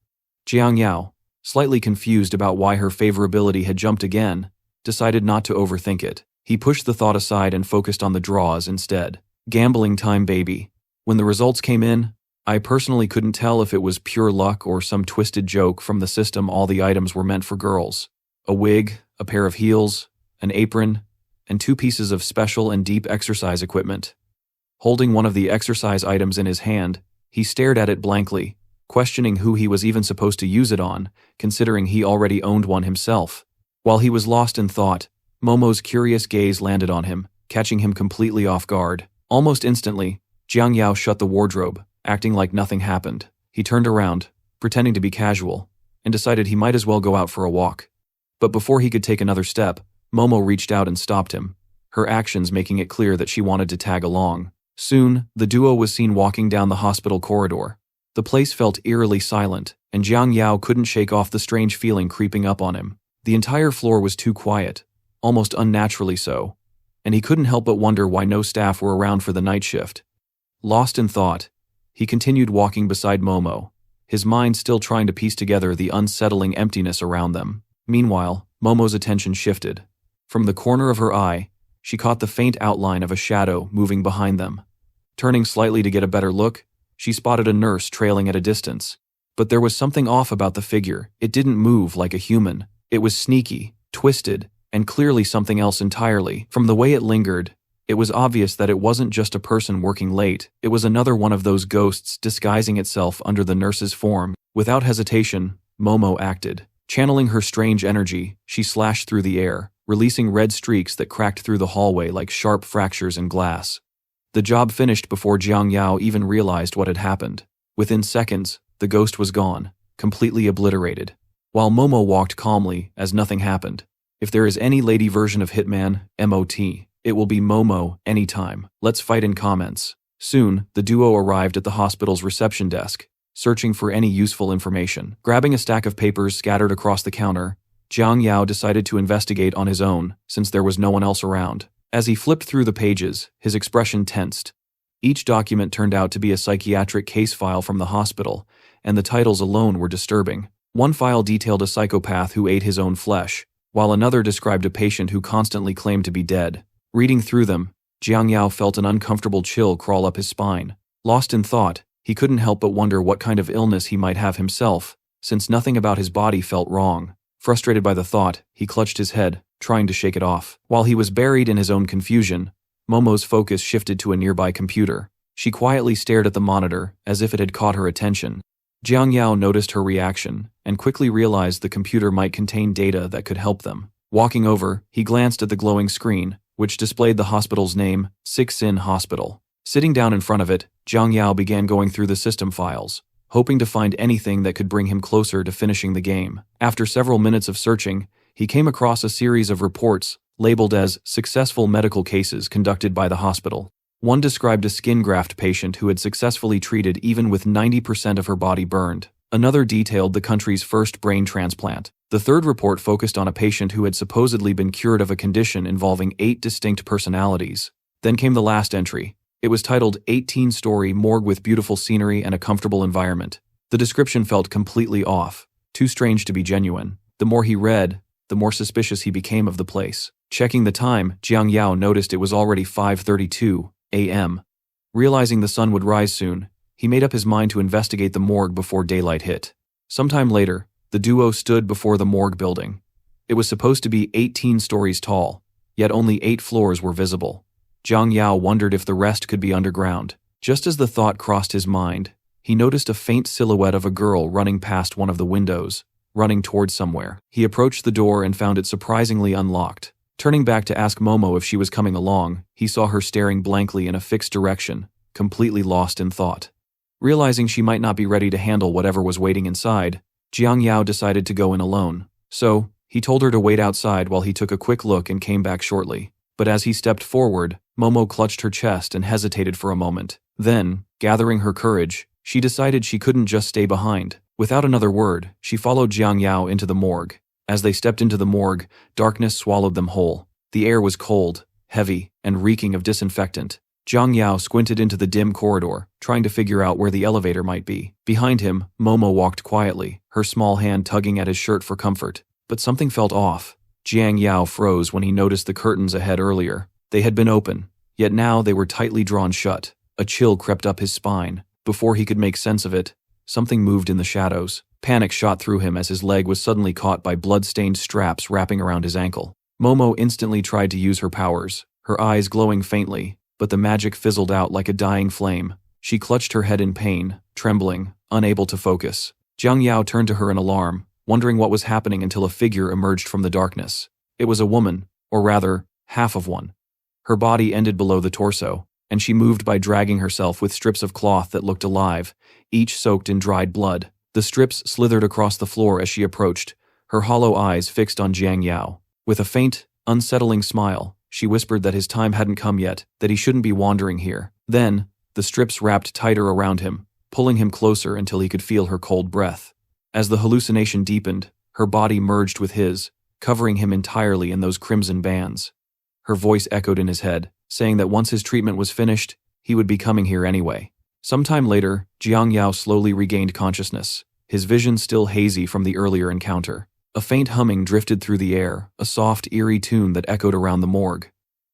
Jiang Yao, slightly confused about why her favorability had jumped again, decided not to overthink it. He pushed the thought aside and focused on the draws instead. Gambling time, baby. When the results came in, I personally couldn't tell if it was pure luck or some twisted joke from the system. All the items were meant for girls. A wig, a pair of heels, an apron, and 2 pieces of special and deep exercise equipment. Holding one of the exercise items in his hand, he stared at it blankly, questioning who he was even supposed to use it on, considering he already owned one himself. While he was lost in thought, Momo's curious gaze landed on him, catching him completely off guard. Almost instantly, Jiang Yao shut the wardrobe, acting like nothing happened. He turned around, pretending to be casual, and decided he might as well go out for a walk. But before he could take another step, Momo reached out and stopped him, her actions making it clear that she wanted to tag along. Soon, the duo was seen walking down the hospital corridor. The place felt eerily silent, and Jiang Yao couldn't shake off the strange feeling creeping up on him. The entire floor was too quiet, almost unnaturally so, and he couldn't help but wonder why no staff were around for the night shift. Lost in thought, he continued walking beside Momo, his mind still trying to piece together the unsettling emptiness around them. Meanwhile, Momo's attention shifted. From the corner of her eye, she caught the faint outline of a shadow moving behind them. Turning slightly to get a better look, she spotted a nurse trailing at a distance. But there was something off about the figure. It didn't move like a human. It was sneaky, twisted, and clearly something else entirely. From the way it lingered, it was obvious that it wasn't just a person working late. It was another one of those ghosts disguising itself under the nurse's form. Without hesitation, Momo acted. Channeling her strange energy, she slashed through the air, releasing red streaks that cracked through the hallway like sharp fractures in glass. The job finished before Jiang Yao even realized what had happened. Within seconds, the ghost was gone, completely obliterated, while Momo walked calmly as nothing happened. If there is any lady version of Hitman, MOT, it will be Momo anytime. Let's fight in comments. Soon, the duo arrived at the hospital's reception desk, searching for any useful information. Grabbing a stack of papers scattered across the counter, Jiang Yao decided to investigate on his own, since there was no one else around. As he flipped through the pages, his expression tensed. Each document turned out to be a psychiatric case file from the hospital, and the titles alone were disturbing. One file detailed a psychopath who ate his own flesh, while another described a patient who constantly claimed to be dead. Reading through them, Jiang Yao felt an uncomfortable chill crawl up his spine. Lost in thought, he couldn't help but wonder what kind of illness he might have himself, since nothing about his body felt wrong. Frustrated by the thought, he clutched his head, trying to shake it off. While he was buried in his own confusion, Momo's focus shifted to a nearby computer. She quietly stared at the monitor, as if it had caught her attention. Jiang Yao noticed her reaction, and quickly realized the computer might contain data that could help them. Walking over, he glanced at the glowing screen, which displayed the hospital's name, Sixin Hospital. Sitting down in front of it, Jiang Yao began going through the system files, hoping to find anything that could bring him closer to finishing the game. After several minutes of searching, he came across a series of reports labeled as successful medical cases conducted by the hospital. One described a skin graft patient who had successfully treated even with 90% of her body burned. Another detailed the country's first brain transplant. The third report focused on a patient who had supposedly been cured of a condition involving 8 distinct personalities. Then came the last entry. It was titled 18-story morgue with beautiful scenery and a comfortable environment. The description felt completely off, too strange to be genuine. The more he read, the more suspicious he became of the place. Checking the time, Jiang Yao noticed it was already 5:32 a.m. Realizing the sun would rise soon, he made up his mind to investigate the morgue before daylight hit. Sometime later, the duo stood before the morgue building. It was supposed to be 18 stories tall, yet only 8 floors were visible. Jiang Yao wondered if the rest could be underground. Just as the thought crossed his mind, he noticed a faint silhouette of a girl running past one of the windows, running towards somewhere. He approached the door and found it surprisingly unlocked. Turning back to ask Momo if she was coming along, he saw her staring blankly in a fixed direction, completely lost in thought. Realizing she might not be ready to handle whatever was waiting inside, Jiang Yao decided to go in alone. So, he told her to wait outside while he took a quick look and came back shortly. But as he stepped forward, Momo clutched her chest and hesitated for a moment. Then, gathering her courage, she decided she couldn't just stay behind. Without another word, she followed Jiang Yao into the morgue. As they stepped into the morgue, darkness swallowed them whole. The air was cold, heavy, and reeking of disinfectant. Jiang Yao squinted into the dim corridor, trying to figure out where the elevator might be. Behind him, Momo walked quietly, her small hand tugging at his shirt for comfort. But something felt off. Jiang Yao froze when he noticed the curtains ahead earlier. They had been open, yet now they were tightly drawn shut. A chill crept up his spine. Before he could make sense of it, something moved in the shadows. Panic shot through him as his leg was suddenly caught by blood-stained straps wrapping around his ankle. Momo instantly tried to use her powers, her eyes glowing faintly, but the magic fizzled out like a dying flame. She clutched her head in pain, trembling, unable to focus. Jiang Yao turned to her in alarm, wondering what was happening until a figure emerged from the darkness. It was a woman, or rather, half of one. Her body ended below the torso, and she moved by dragging herself with strips of cloth that looked alive, each soaked in dried blood. The strips slithered across the floor as she approached, her hollow eyes fixed on Jiang Yao. With a faint, unsettling smile, she whispered that his time hadn't come yet, that he shouldn't be wandering here. Then, the strips wrapped tighter around him, pulling him closer until he could feel her cold breath. As the hallucination deepened, her body merged with his, covering him entirely in those crimson bands. Her voice echoed in his head, saying that once his treatment was finished, he would be coming here anyway. Sometime later, Jiang Yao slowly regained consciousness, his vision still hazy from the earlier encounter. A faint humming drifted through the air, a soft, eerie tune that echoed around the morgue.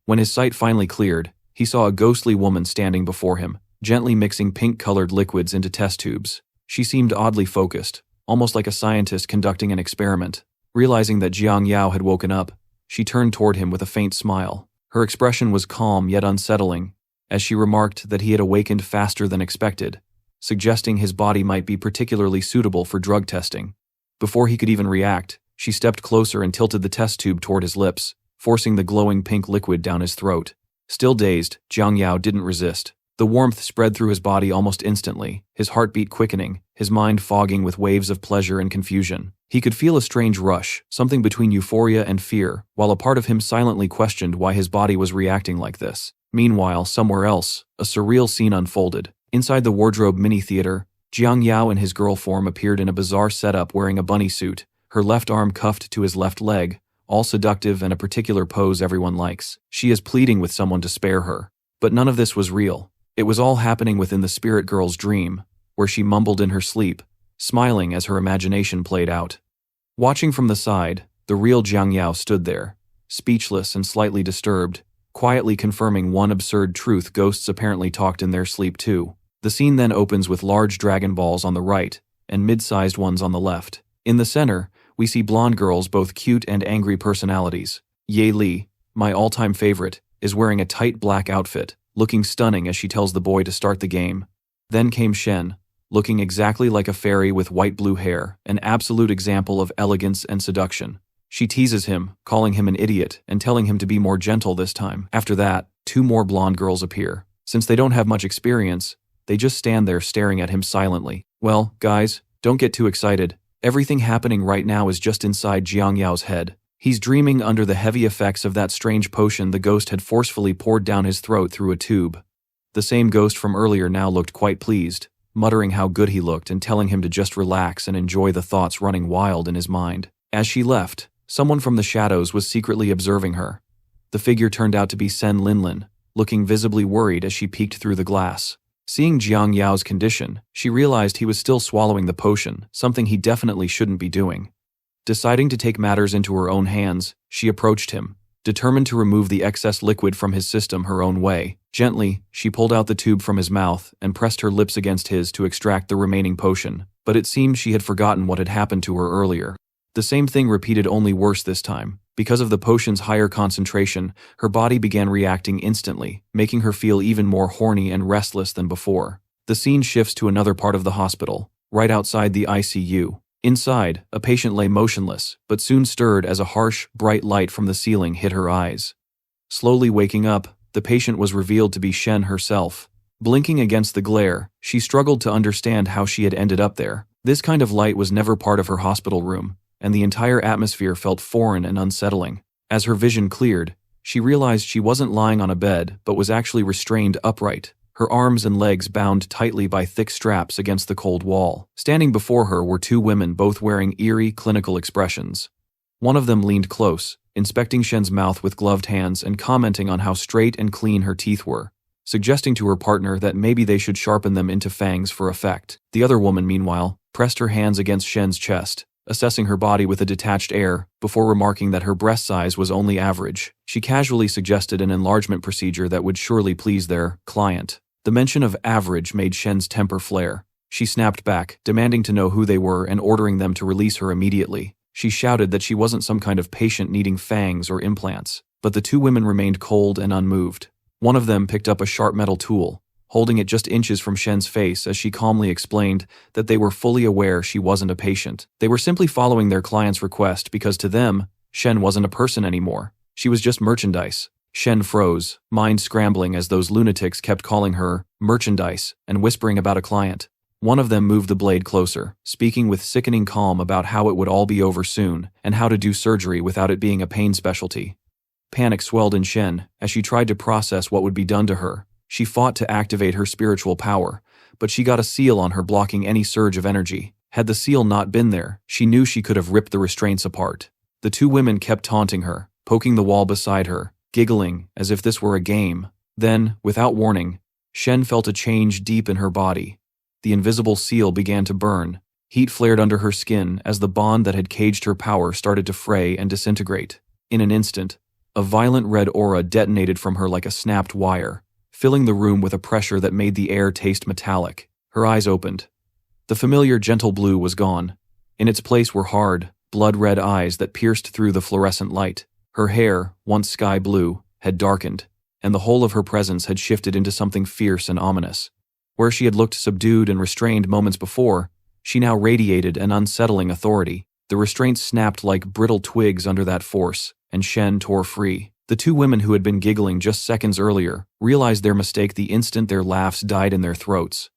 When his sight finally cleared, he saw a ghostly woman standing before him, gently mixing pink-colored liquids into test tubes. She seemed oddly focused, almost like a scientist conducting an experiment. Realizing that Jiang Yao had woken up, she turned toward him with a faint smile. Her expression was calm yet unsettling, as she remarked that he had awakened faster than expected, suggesting his body might be particularly suitable for drug testing. Before he could even react, she stepped closer and tilted the test tube toward his lips, forcing the glowing pink liquid down his throat. Still dazed, Jiang Yao didn't resist. The warmth spread through his body almost instantly, his heartbeat quickening, his mind fogging with waves of pleasure and confusion. He could feel a strange rush, something between euphoria and fear, while a part of him silently questioned why his body was reacting like this. Meanwhile, somewhere else, a surreal scene unfolded. Inside the wardrobe mini-theater, Jiang Yao in his girl form appeared in a bizarre setup wearing a bunny suit, her left arm cuffed to his left leg, all seductive and a particular pose everyone likes. She is pleading with someone to spare her. But none of this was real. It was all happening within the spirit girl's dream, where she mumbled in her sleep, smiling as her imagination played out. Watching from the side, the real Jiang Yao stood there, speechless and slightly disturbed, quietly confirming one absurd truth ghosts apparently talked in their sleep too. The scene then opens with large dragon balls on the right, and mid-sized ones on the left. In the center, we see blonde girls, both cute and angry personalities. Ye Li, my all-time favorite, is wearing a tight black outfit, looking stunning as she tells the boy to start the game. Then came Shen, looking exactly like a fairy with white-blue hair, an absolute example of elegance and seduction. She teases him, calling him an idiot and telling him to be more gentle this time. After that, two more blonde girls appear. Since they don't have much experience, they just stand there staring at him silently. Well, guys, don't get too excited. Everything happening right now is just inside Jiang Yao's head. He's dreaming under the heavy effects of that strange potion the ghost had forcefully poured down his throat through a tube. The same ghost from earlier now looked quite pleased, muttering how good he looked and telling him to just relax and enjoy the thoughts running wild in his mind. As she left, someone from the shadows was secretly observing her. The figure turned out to be Sen Linlin, looking visibly worried as she peeked through the glass. Seeing Jiang Yao's condition, she realized he was still swallowing the potion, something he definitely shouldn't be doing. Deciding to take matters into her own hands, she approached him, determined to remove the excess liquid from his system her own way. Gently, she pulled out the tube from his mouth and pressed her lips against his to extract the remaining potion, but it seemed she had forgotten what had happened to her earlier. The same thing repeated, only worse this time. Because of the potion's higher concentration, her body began reacting instantly, making her feel even more horny and restless than before. The scene shifts to another part of the hospital, right outside the ICU. Inside, a patient lay motionless, but soon stirred as a harsh, bright light from the ceiling hit her eyes. Slowly waking up, the patient was revealed to be Shen herself. Blinking against the glare, she struggled to understand how she had ended up there. This kind of light was never part of her hospital room, and the entire atmosphere felt foreign and unsettling. As her vision cleared, she realized she wasn't lying on a bed but was actually restrained upright, her arms and legs bound tightly by thick straps against the cold wall. Standing before her were two women, both wearing eerie, clinical expressions. One of them leaned close, inspecting Shen's mouth with gloved hands and commenting on how straight and clean her teeth were, suggesting to her partner that maybe they should sharpen them into fangs for effect. The other woman, meanwhile, pressed her hands against Shen's chest, assessing her body with a detached air, before remarking that her breast size was only average. She casually suggested an enlargement procedure that would surely please their client. The mention of average made Shen's temper flare. She snapped back, demanding to know who they were and ordering them to release her immediately. She shouted that she wasn't some kind of patient needing fangs or implants, but the two women remained cold and unmoved. One of them picked up a sharp metal tool, holding it just inches from Shen's face as she calmly explained that they were fully aware she wasn't a patient. They were simply following their client's request because to them, Shen wasn't a person anymore. She was just merchandise. Shen froze, mind scrambling as those lunatics kept calling her merchandise and whispering about a client. One of them moved the blade closer, speaking with sickening calm about how it would all be over soon and how to do surgery without it being a pain specialty. Panic swelled in Shen as she tried to process what would be done to her. She fought to activate her spiritual power, but she got a seal on her blocking any surge of energy. Had the seal not been there, she knew she could have ripped the restraints apart. The two women kept taunting her, poking the wall beside her, giggling as if this were a game. Then, without warning, Shen felt a change deep in her body. The invisible seal began to burn. Heat flared under her skin as the bond that had caged her power started to fray and disintegrate. In an instant, a violent red aura detonated from her like a snapped wire, filling the room with a pressure that made the air taste metallic. Her eyes opened. The familiar gentle blue was gone. In its place were hard, blood-red eyes that pierced through the fluorescent light. Her hair, once sky blue, had darkened, and the whole of her presence had shifted into something fierce and ominous. Where she had looked subdued and restrained moments before, she now radiated an unsettling authority. The restraints snapped like brittle twigs under that force, and Shen tore free. The two women who had been giggling just seconds earlier realized their mistake the instant their laughs died in their throats.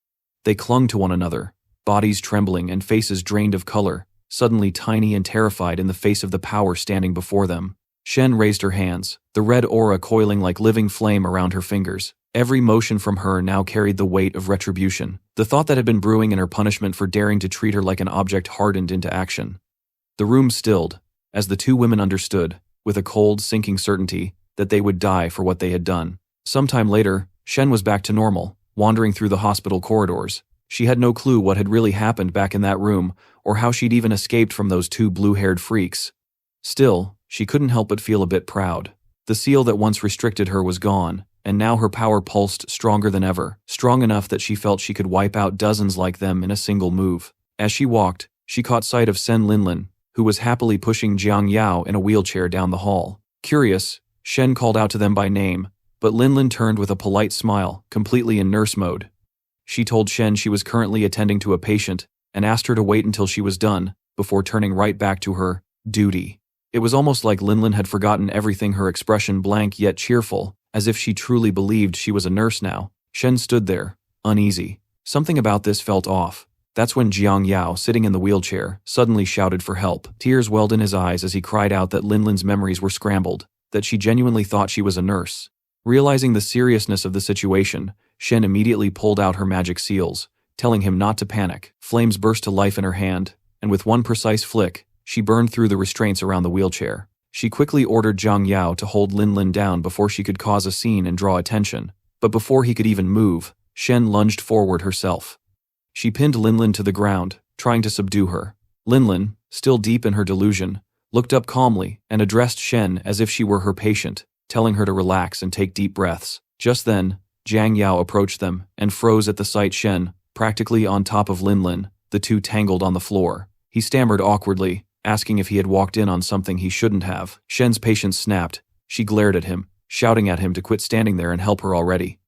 They clung to one another, bodies trembling and faces drained of color, suddenly tiny and terrified in the face of the power standing before them. Shen raised her hands, the red aura coiling like living flame around her fingers. Every motion from her now carried the weight of retribution. The thought that had been brewing in her punishment for daring to treat her like an object hardened into action. The room stilled, as the two women understood, with a cold, sinking certainty, that they would die for what they had done. Sometime later, Shen was back to normal, wandering through the hospital corridors. She had no clue what had really happened back in that room, or how she'd even escaped from those two blue-haired freaks. Still, she couldn't help but feel a bit proud. The seal that once restricted her was gone, and now her power pulsed stronger than ever, strong enough that she felt she could wipe out dozens like them in a single move. As she walked, she caught sight of Sen Linlin, who was happily pushing Jiang Yao in a wheelchair down the hall. Curious, Shen called out to them by name, but Linlin turned with a polite smile, completely in nurse mode. She told Shen she was currently attending to a patient and asked her to wait until she was done, before turning right back to her duty. It was almost like Linlin had forgotten everything, her expression blank yet cheerful, as if she truly believed she was a nurse now. Shen stood there, uneasy. Something about this felt off. That's when Jiang Yao, sitting in the wheelchair, suddenly shouted for help. Tears welled in his eyes as he cried out that Linlin's memories were scrambled, that she genuinely thought she was a nurse. Realizing the seriousness of the situation, Shen immediately pulled out her magic seals, telling him not to panic. Flames burst to life in her hand, and with one precise flick, she burned through the restraints around the wheelchair. She quickly ordered Jiang Yao to hold Linlin down before she could cause a scene and draw attention. But before he could even move, Shen lunged forward herself. She pinned Linlin to the ground, trying to subdue her. Linlin, still deep in her delusion, looked up calmly and addressed Shen as if she were her patient, telling her to relax and take deep breaths. Just then, Jiang Yao approached them and froze at the sight. Shen, practically on top of Linlin, the two tangled on the floor. He stammered awkwardly, asking if he had walked in on something he shouldn't have. Shen's patience snapped. She glared at him, shouting at him to quit standing there and help her already.